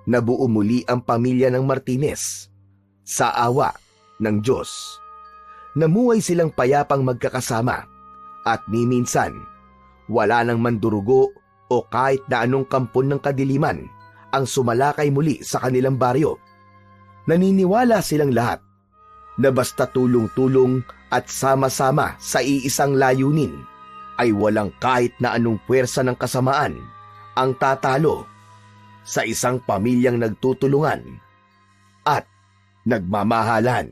Nabuo muli ang pamilya ng Martinez sa awa ng Diyos. Namuhay silang payapang magkakasama at ni minsan wala nang mandurugo o kahit na anong kampon ng kadiliman ang sumalakay muli sa kanilang baryo. Naniniwala silang lahat na basta tulong-tulong at sama-sama sa iisang layunin ay walang kahit na anong puwersa ng kasamaan ang tatalo sa isang pamilyang nagtutulungan at nagmamahalan.